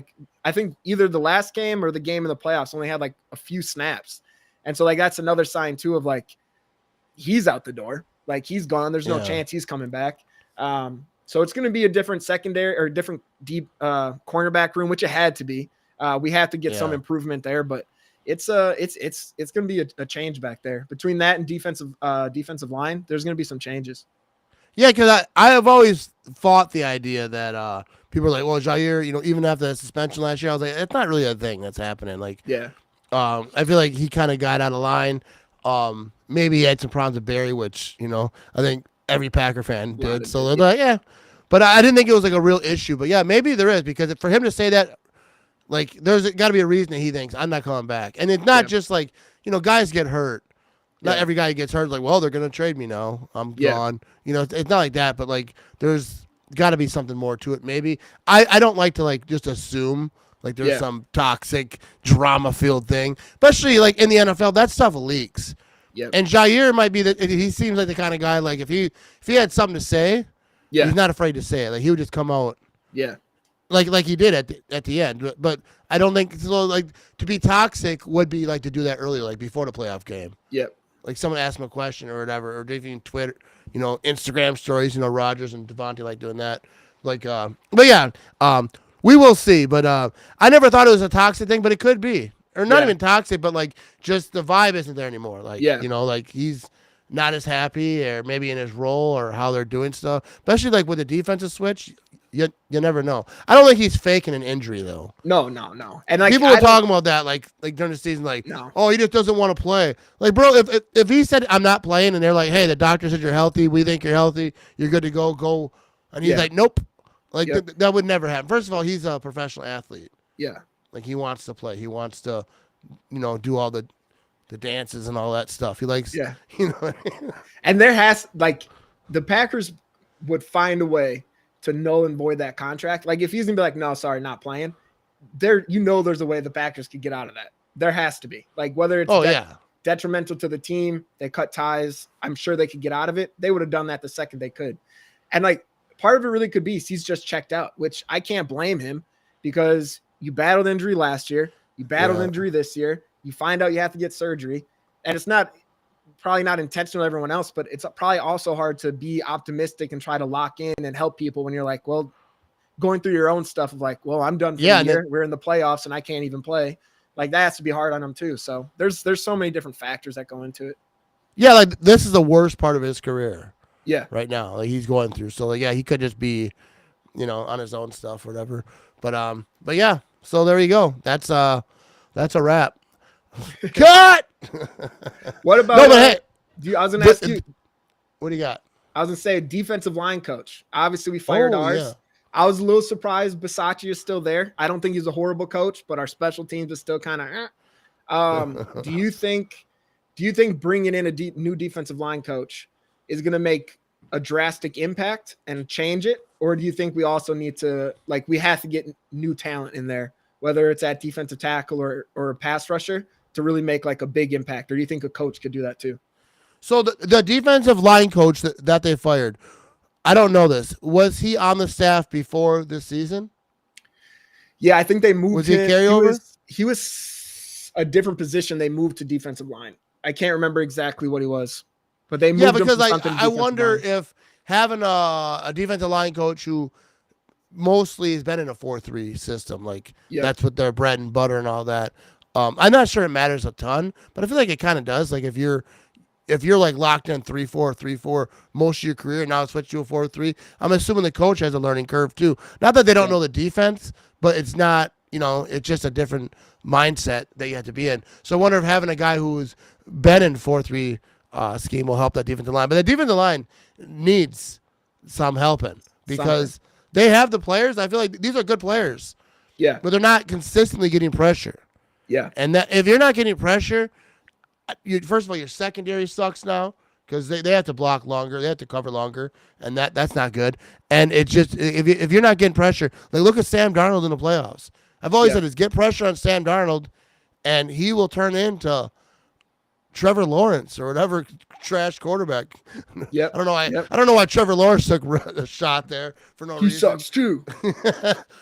either the last game or the game in the playoffs only had like a few snaps. And so like, that's another sign too of like, he's out the door, like he's gone. There's no chance he's coming back. So it's going to be a different secondary or different deep cornerback room, which it had to be. We have to get some improvement there, but it's going to be a change back there between that and defensive line. There's going to be some changes. Yeah, because I have always fought the idea that people are like, well, Jair, even after the suspension last year, I was like, it's not really a thing that's happening. Like, I feel like he kind of got out of line. Maybe he had some problems with Barry, which, I think every Packer fan did. So they're like, yeah. But I didn't think it was like a real issue. But yeah, maybe there is, because for him to say that, like, there's got to be a reason that he thinks I'm not coming back. And it's not just like, guys get hurt. Not every guy gets hurt. Like, well, they're going to trade me now. I'm gone. It's not like that, but like, there's got to be something more to it. Maybe I don't like to like just assume like there's some toxic drama filled thing, especially like in the NFL, that stuff leaks. Yeah. And Jair might be he seems like the kind of guy, like if he had something to say, he's not afraid to say it. Like he would just come out. Yeah. Like he did at the end, but I don't think so. Like, to be toxic would be like to do that early, like before the playoff game. Yep. Like someone asked him a question or whatever, or even Twitter, Instagram stories. Rodgers and Devontae like doing that. Like, but yeah, we will see. But I never thought it was a toxic thing, but it could be, or not even toxic, but like just the vibe isn't there anymore. Like, like he's not as happy, or maybe in his role or how they're doing stuff, especially like with the defensive switch. You never know. I don't think he's faking an injury though. No. And like, people were talking about that like during the season, like, oh, he just doesn't want to play. Like, bro, if he said I'm not playing, and they're like, hey, the doctor said you're healthy, we think you're healthy, you're good to go, and he's like, nope, like that would never happen. First of all, he's a professional athlete. Yeah, like he wants to play. He wants to, do all the dances and all that stuff. He likes, And there has the Packers would find a way to null and void that contract. Like if he's gonna be like, no, sorry, not playing, there's a way the Packers could get out of that. There has to be, like, whether it's detrimental to the team, they cut ties, I'm sure they could get out of it. They would have done that the second they could. And like, part of it really could be he's just checked out, which I can't blame him, because you battled injury last year, you battled injury this year, you find out you have to get surgery, and it's probably not intentional to everyone else, but it's probably also hard to be optimistic and try to lock in and help people when you're like, well, going through your own stuff of like, well, I'm done for the year. We're in the playoffs and I can't even play. Like, that has to be hard on them too. So there's so many different factors that go into it. Yeah. Like, this is the worst part of his career. Yeah. Right now, like he's going through. So like, he could just be, on his own stuff or whatever. But yeah, so there you go. That's a wrap. Cut. What about? No, but hey, I was gonna ask you. what do you got? I was gonna say defensive line coach. Obviously, we fired ours. Yeah. I was a little surprised Bisaccia is still there. I don't think he's a horrible coach, but our special teams is still kind of. Do you think bringing in a new defensive line coach is going to make a drastic impact and change it, or do you think we also need to we have to get new talent in there, whether it's at defensive tackle or a pass rusher, to really make like a big impact, or do you think a coach could do that too? So the defensive line coach that they fired, I don't know this. Was he on the staff before this season? Yeah, I think they moved. Was he a carryover? He was a different position. They moved to defensive line. I can't remember exactly what he was, but they moved. Yeah, because him I wonder if having a defensive line coach who mostly has been in a 4-3 system, that's what their bread and butter and all that. I'm not sure it matters a ton, but I feel like it kind of does. Like if you're like locked in 3-4 most of your career, now it's switched to a 4-3. I'm assuming the coach has a learning curve too. Not that they don't know the defense, but it's not, it's just a different mindset that you have to be in. So I wonder if having a guy who's been in 4-3 scheme will help that defensive line. But the defensive line needs some helping because they have the players. I feel like these are good players. Yeah. But they're not consistently getting pressure. Yeah. And that if you're not getting pressure, first of all, your secondary sucks now because they have to block longer, they have to cover longer, and that's not good. And it just if you're not getting pressure, look at Sam Darnold in the playoffs. I've always said is get pressure on Sam Darnold, and he will turn into Trevor Lawrence or whatever trash quarterback. Yeah, I don't know why Trevor Lawrence took a shot there for no reason. He sucks too.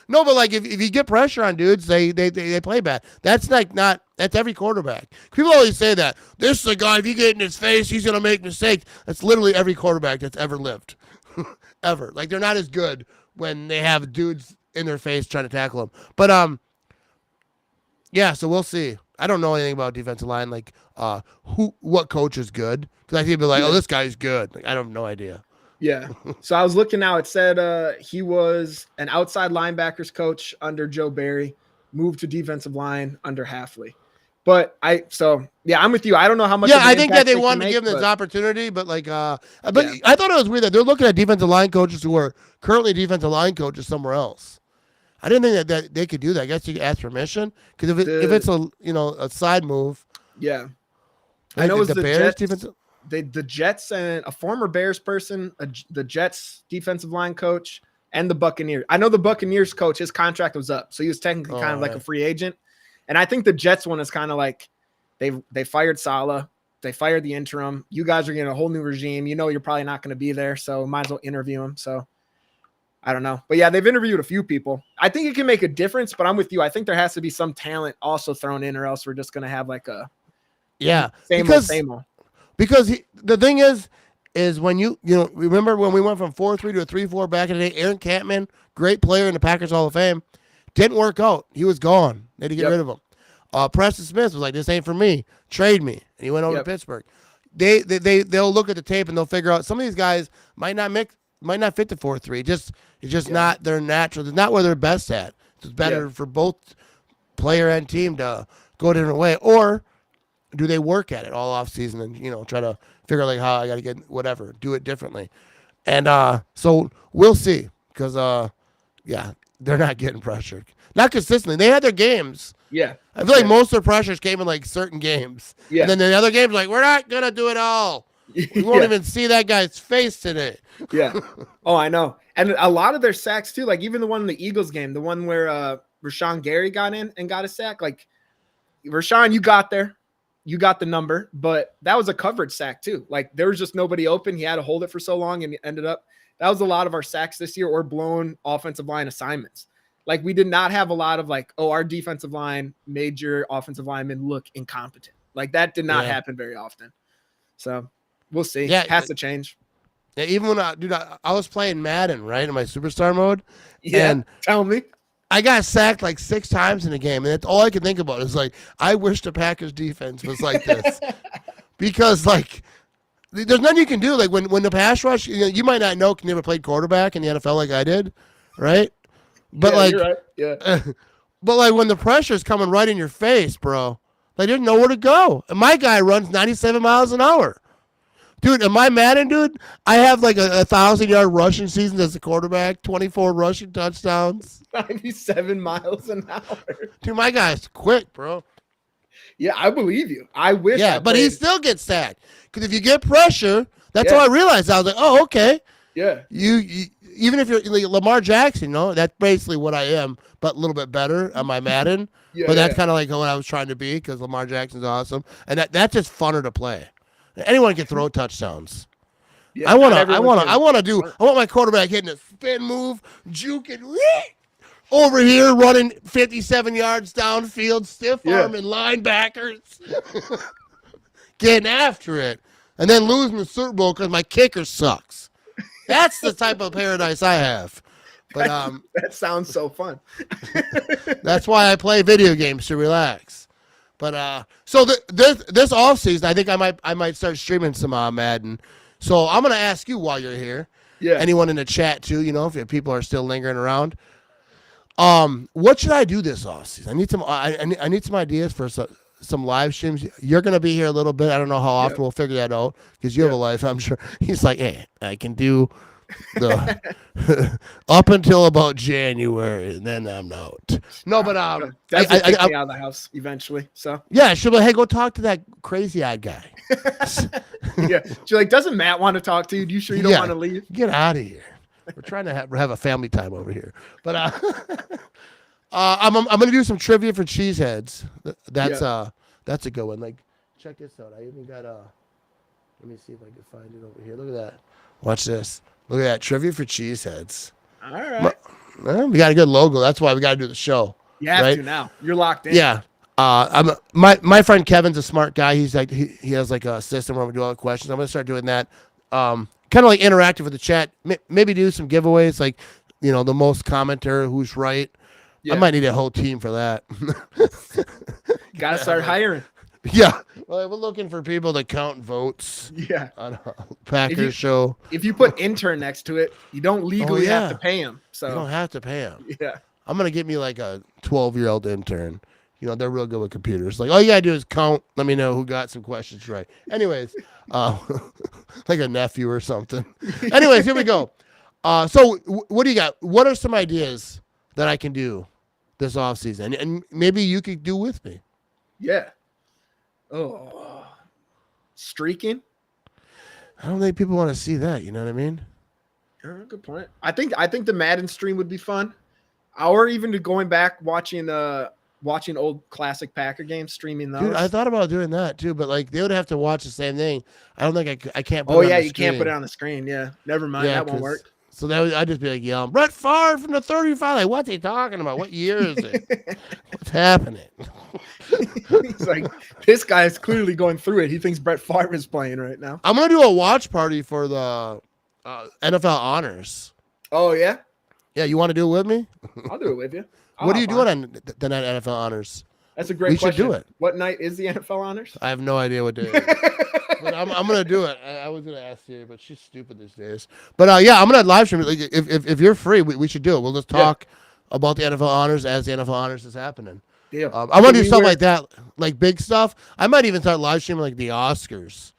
No, but if you get pressure on dudes, they play bad. That's that's every quarterback. People always say that. This is a guy, if you get in his face, he's gonna make mistakes. That's literally every quarterback that's ever lived. Ever. They're not as good when they have dudes in their face trying to tackle them. But yeah, so we'll see. I don't know anything about defensive line, what coach is good. Because I think people oh, this guy's good. I have no idea. Yeah. So I was looking now. It said he was an outside linebackers coach under Joe Barry, moved to defensive line under Hafley. But I'm with you. I don't know how much. Yeah, I think that they wanted to give him this opportunity, but I thought it was weird that they're looking at defensive line coaches who are currently defensive line coaches somewhere else. I didn't think that they could do that. I guess you could ask permission because if it's a side move. Yeah, I know it was the Bears Jets, defensive. The Jets and a former Bears person, the Jets defensive line coach, and the Buccaneers. I know the Buccaneers coach, his contract was up, so he was technically kind of like a free agent. And I think the Jets one is kind of like they fired Saleh, they fired the interim. You guys are getting a whole new regime. You're probably not going to be there, so might as well interview him. So I don't know. But yeah, they've interviewed a few people. I think it can make a difference, but I'm with you. I think there has to be some talent also thrown in, or else we're just going to have same old. Because the thing is when you remember when we went from 4-3 to a 3-4 back in the day, Aaron Campman, great player in the Packers Hall of Fame, didn't work out. He was gone. They had to get rid of him. Preston Smith was like, this ain't for me. Trade me. And he went over to Pittsburgh. They'll look at the tape and they'll figure out some of these guys might not fit the 4-3. It's just not their natural. It's not where they're best at. It's better for both player and team to go a different way. Or do they work at it all off season and try to figure out how I got to get whatever, do it differently. And so we'll see because they're not getting pressured. Not consistently. They had their games. Yeah. I feel like most of their pressures came in certain games. Yeah. And then the other games we're not gonna do it all. We won't even see that guy's face today. Yeah. Oh, I know. And a lot of their sacks too, even the one in the Eagles game, the one where Rashawn Gary got in and got a sack. Rashawn, you got there. You got the number, but that was a coverage sack too. There was just nobody open. He had to hold it for so long and ended up. That was a lot of our sacks this year or blown offensive line assignments. We did not have a lot of our defensive line made your offensive linemen look incompetent. That did not happen very often. So we'll see. Yeah, it has to change. Yeah, even when I was playing Madden, right, in my superstar mode. Yeah, and tell me. I got sacked 6 times in a game, and that's all I could think about is I wish the Packers defense was like this. Because there's nothing you can do. When the pass rush, you might not know, never played quarterback in the NFL like I did, right? But you're right. Yeah. But when the pressure's coming right in your face, bro, Like, there's nowhere to go. And my guy runs 97 miles an hour. Dude, in my Madden, dude, I have like a 1,000-yard rushing season as a quarterback, 24 rushing touchdowns. 97 miles an hour. Dude, my guy's quick, bro. Yeah, I believe you. I wish. Yeah, but he still gets sacked. Because if you get pressure, that's how I realized. I was like, oh, okay. Yeah. You even if you're like Lamar Jackson, that's basically what I am, but a little bit better on my Madden. But that's kind of like what I was trying to be because Lamar Jackson's awesome. And that's just funner to play. Anyone can throw touchdowns. Yeah, I want my quarterback hitting a spin move, juking over here, running 57 yards downfield, stiff arming linebackers, getting after it, and then losing the Super Bowl because my kicker sucks. That's the type of paradise I have. But that sounds so fun. That's why I play video games to relax. But so this off season, I think I might start streaming some Madden. So I'm gonna ask you while you're here. Yeah. Anyone in the chat too, if people are still lingering around. What should I do this off season? I need some ideas for some live streams. You're gonna be here a little bit. I don't know how often we'll figure that out because you have a life. I'm sure. He's like, hey, I can do the up until about January, and then I'm out. No, but that's me out of the house eventually. So yeah, she'll be like, hey, go talk to that crazy-eyed guy. Yeah, she's like, doesn't Matt want to talk to you? You sure you don't want to leave? Get out of here. We're trying to have a family time over here. But I'm gonna do some trivia for Cheeseheads. That's a good one. Like, check this out. I even got let me see if I can find it over here. Look at that. Watch this. Look at that. Trivia for Cheeseheads. All right. We got a good logo. That's why we got to do the show. You have to now. You're locked in. Yeah. My friend Kevin's a smart guy. He's like he has like a system where we do all the questions. I'm gonna start doing that. Kind of like interactive with the chat. Maybe do some giveaways, like the most commenter who's right. Yeah. I might need a whole team for that. Gotta start hiring. Yeah. Well, we're looking for people to count votes. Yeah. On a Packers show. If you put intern next to it, you don't legally have to pay him. So you don't have to pay him. Yeah. I'm gonna get me like a 12-year-old intern. They're real good with computers. Like, all you gotta do is count. Let me know who got some questions right. Anyways, like a nephew or something. Anyways, here we go. So what do you got? What are some ideas that I can do this offseason? And maybe you could do with me. Yeah. Oh, streaking. I don't think people want to see that. You know what I mean? Yeah, good point. I think the Madden stream would be fun. Or even going back watching old classic Packer games, streaming those. Dude, I thought about doing that too, but like they would have to watch the same thing. I don't think I can't. Put it on the screen. Can't put it on the screen. Yeah, never mind. That won't work. So I'd just be like yelling, Brett Favre from the 35. Like, what's he talking about? What year is it? What's happening? He's like, this guy is clearly going through it. He thinks Brett Favre is playing right now. I'm gonna do a watch party for the NFL honors. Oh yeah. Yeah, you want to do it with me? I'll do it with you. What are you doing on the night NFL honors? That's a great question. We should do it. What night is the NFL honors? I have no idea what day it is. But I'm going to do it. I was going to ask you, but she's stupid these days. But yeah, I'm going to live stream it. Like, if you're free, we should do it. We'll just talk about the NFL honors as the NFL honors is happening. Yeah. I want to do something like that, like big stuff. I might even start live streaming like the Oscars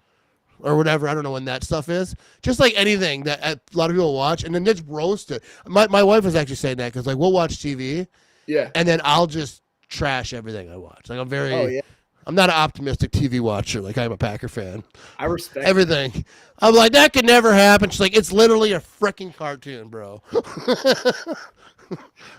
or whatever. I don't know when that stuff is. Just like anything that a lot of people watch, and then just roast it. My wife was actually saying that because like we'll watch TV. Yeah. And then I'll just trash everything I watch. Like I'm not an optimistic TV watcher. Like I'm a Packer fan. I respect everything. I'm like, that could never happen. She's like, it's literally a freaking cartoon, bro.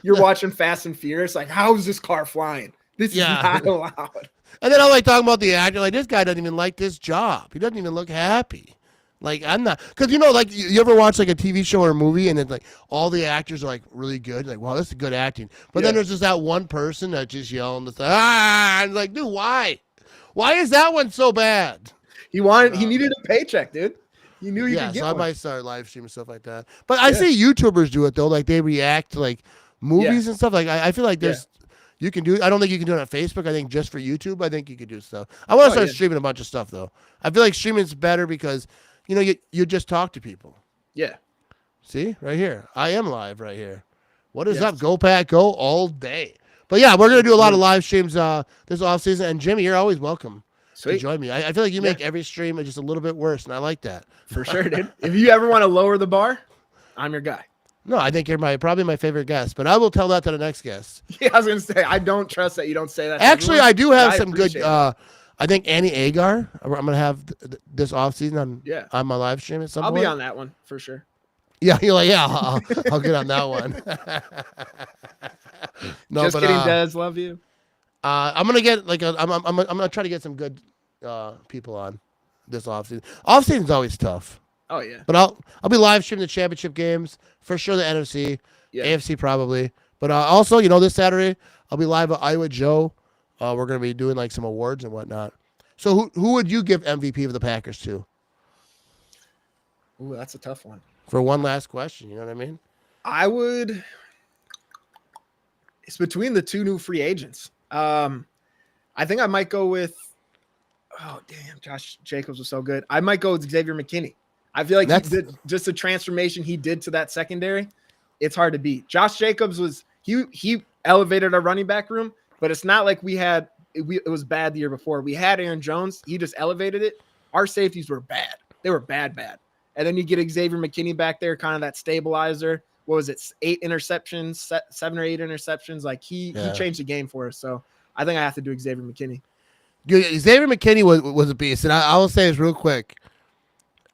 You're watching Fast and Furious. Like, how is this car flying? This is not allowed. And then I'm like talking about the actor. Like, this guy doesn't even like this job. He doesn't even look happy. Like, I'm not, because like you ever watch like a TV show or a movie and then like all the actors are like really good, like, wow, this is good acting. But then there's just that one person that just yelling, and like, dude, why? Why is that one so bad? He needed a paycheck, dude. He knew he could get so one. I might start live streaming stuff like that. But I see YouTubers do it though, like they react to like movies and stuff. Like I feel like there's. You can do. I don't think you can do it on Facebook. I think just for YouTube, I think you could do stuff. I want to start streaming a bunch of stuff though. I feel like streaming is better because. You just talk to people. Yeah. See? Right here. I am live right here. What is up? Go Pack, go all day. But yeah, we're gonna do a lot of live streams this offseason. And Jimmy, you're always welcome to Sweet. join me. I feel like you make every stream just a little bit worse, and I like that. For sure, dude. If you ever want to lower the bar, I'm your guy. No, I think you're probably my favorite guest, but I will tell that to the next guest. Yeah, I was gonna say I don't trust that you don't say that. Actually, I do have I some good. appreciate it. I think Annie Agar. I'm gonna have this offseason on my live stream at some I'll point. be on that one for sure. Yeah, you're like, yeah, I'll get on that one. No, Just but kidding, Des. Love you. I'm gonna get I'm gonna try to get some good people on this offseason. Offseason's always tough. Oh yeah. But I'll be live streaming the championship games for sure. The NFC, Yeah. AFC probably, but also this Saturday I'll be live at Iowa Joe. We're gonna be doing like some awards and whatnot. So who would you give MVP of the Packers to? Ooh, that's a tough one. For one last question, you know what I mean? I would. It's between the two new free agents. I think I might go with. Oh damn, Josh Jacobs was so good. I might go with Xavier McKinney. I feel like he did just the transformation he did to that secondary. It's hard to beat. Josh Jacobs was he elevated our running back room, but it's not like it was bad the year before. We had Aaron Jones. He just elevated it. Our safeties were bad. They were bad. And then you get Xavier McKinney back there, kind of that stabilizer. What was it? 8 interceptions, 7 or 8 interceptions. Like he changed the game for us. So I think I have to do Xavier McKinney. Dude, Xavier McKinney was a beast, and I will say this real quick.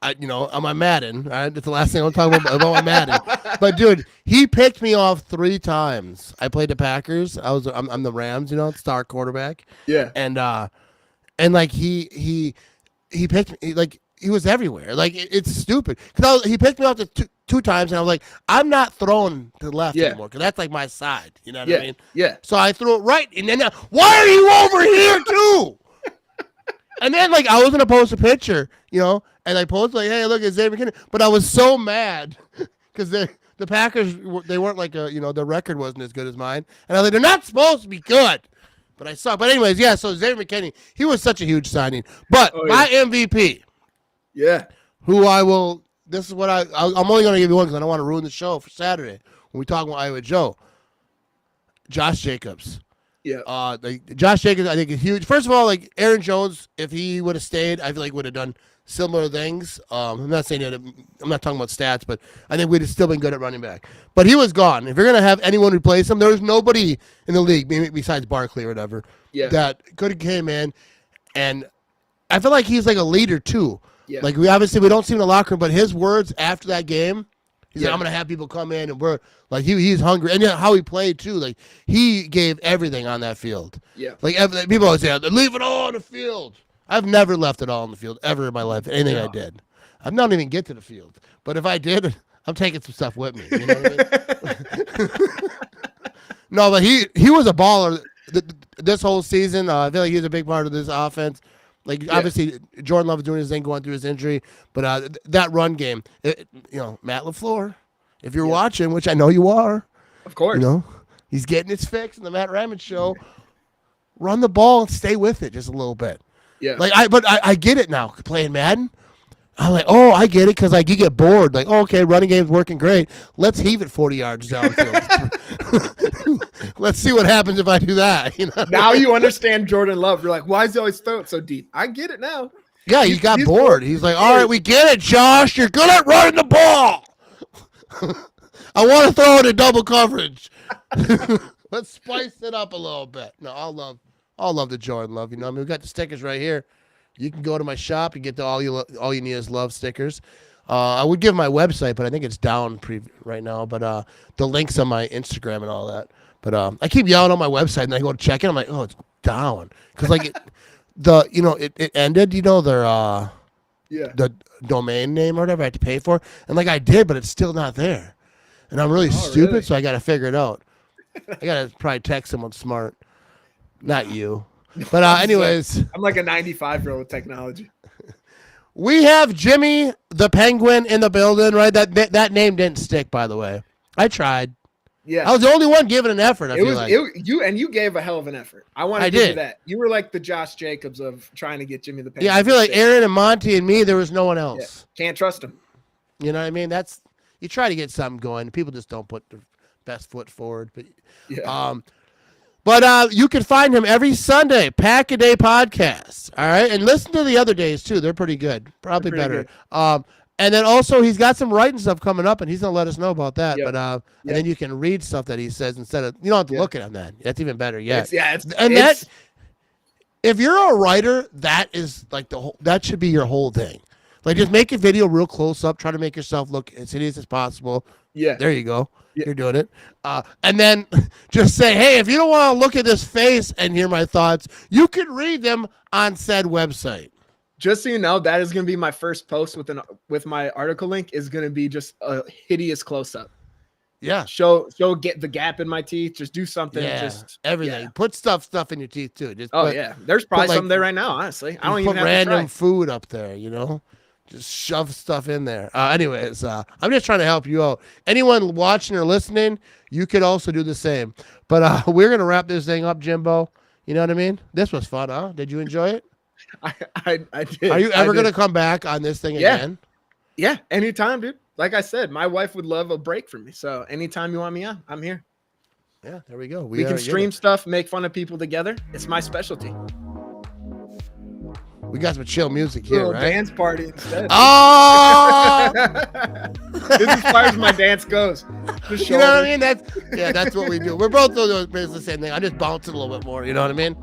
On my Madden, all right? That's the last thing I'll talk about my Madden. But dude, he picked me off 3 times. I played the Packers. I'm the Rams, star quarterback. Yeah. And like he picked me, like he was everywhere. Like it's stupid because he picked me off two times, and I was like, I'm not throwing to the left anymore because that's like my side. You know what I mean? Yeah. So I threw it right, and then why are you over here too? And then like I was gonna post a picture, and I posted like, hey, look at Xavier McKinney, but I was so mad because the Packers they weren't like their record wasn't as good as mine, and I was like, they're not supposed to be good. But I saw. But anyways, yeah. So Xavier McKinney, he was such a huge signing. But my MVP. Yeah. Who I will. This is what I'm only going to give you one because I don't want to ruin the show for Saturday when we talk about Iowa Joe. Josh Jacobs. Yeah. Josh Jacobs, I think is huge. First of all, like Aaron Jones, if he would have stayed, I feel like would have done similar things. I'm not saying that. I'm not talking about stats, but I think we'd have still been good at running back. But he was gone. If you're going to have anyone replace him, there was nobody in the league, maybe besides Barkley or whatever, that could have came in. And I feel like he's like a leader too. Yeah. Like we don't see him in the locker room, but his words after that game, he's like, I'm gonna have people come in and we're like he's hungry, and how he played too. Like he gave everything on that field. Yeah. Like people always say, leave it all on the field. I've never left it all on the field ever in my life. Anything I did, I've not even get to the field. But if I did, I'm taking some stuff with me. You know what I mean? No, but he was a baller this whole season. I feel like he was a big part of this offense. Like, obviously, Jordan Love is doing his thing, going through his injury. But that run game, Matt LaFleur, if you're watching, which I know you are. Of course. He's getting his fix in the Matt Ramage show. Run the ball and stay with it just a little bit. Yeah. Like, I get it now, playing Madden. I'm like, I get it, because like you get bored. Like, okay, running game's working great. Let's heave it 40 yards downfield. Let's see what happens if I do that. Now you understand Jordan Love. You're like, why is he always throwing it so deep? I get it now. Yeah, he got bored. He's like, all right, we get it, Josh. You're good at running the ball. I want to throw it in double coverage. Let's spice it up a little bit. No, I'll love the Jordan Love. We got the stickers right here. You can go to my shop and get all you need is love stickers. I would give my website, but I think it's down right now. But the links on my Instagram and all that. But I keep yelling on my website, and I go to check it. I'm like, it's down because like it ended. Their the domain name or whatever I had to pay for, and like I did, but it's still not there. And I'm really stupid, really? so I got to figure it out. I got to probably text someone smart, not you. But anyways, I'm like a 95-year-old with technology. We have Jimmy the Penguin in the building, right? That name didn't stick, by the way. I tried. Yeah, I was the only one giving an effort. You gave a hell of an effort. I want to give you that. You were like the Josh Jacobs of trying to get Jimmy the Penguin. Yeah, I feel like Aaron and Monty and me, there was no one else. Yeah. Can't trust him. You know what I mean? You try to get something going. People just don't put their best foot forward. But But you can find him every Sunday, Pack a Day Podcast. All right, and listen to the other days too; they're pretty good, probably better. Good. And then also he's got some writing stuff coming up, and he's gonna let us know about that. Yep. But and then you can read stuff that he says instead of you don't have to look at him. Then that's even better. Yeah, that if you're a writer, that is like that should be your whole thing. Like just make a video real close up, try to make yourself look as hideous as possible. Yeah, there you go. Yeah. You're doing it. And then just say, hey, if you don't want to look at this face and hear my thoughts, you can read them on said website. Just so you know, that is going to be my first post with my article link is going to be just a hideous close up. Yeah. Show get the gap in my teeth. Just do something. Yeah. Just everything. Yeah. Put stuff in your teeth too. Just there's probably something there right now. Honestly, I don't even have random to try. food up there. You know, just shove stuff in there. Anyways, I'm just trying to help you out. Anyone watching or listening, you could also do the same. But we're gonna wrap this thing up, Jimbo. You know what I mean? This was fun, huh? Did you enjoy it? I did. Are you ever going to come back on this thing again? Yeah, anytime, dude. Like I said, my wife would love a break from me. So anytime you want me on, I'm here. Yeah, there we go. We can stream stuff, make fun of people together. It's my specialty. We got some chill music here, right? Dance party instead. Oh! This is as far as my dance goes. You know what I mean? That's what we do. We're both doing the same thing. I just bounce it a little bit more. You know what I mean?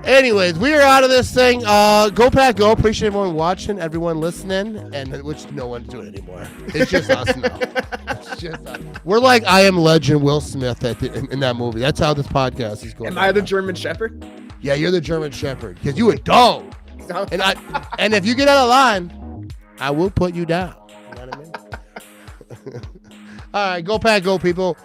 Anyways, we are out of this thing. Go Pack Go. Appreciate everyone watching, everyone listening, and which no one's doing anymore. It's just us now. It's just us. We're like I Am Legend Will Smith in that movie. That's how this podcast is going. Am I the German Shepherd? Yeah, you're the German Shepherd because you a dog. And if you get out of line, I will put you down. You know what I mean? All right, Go Pack Go, people.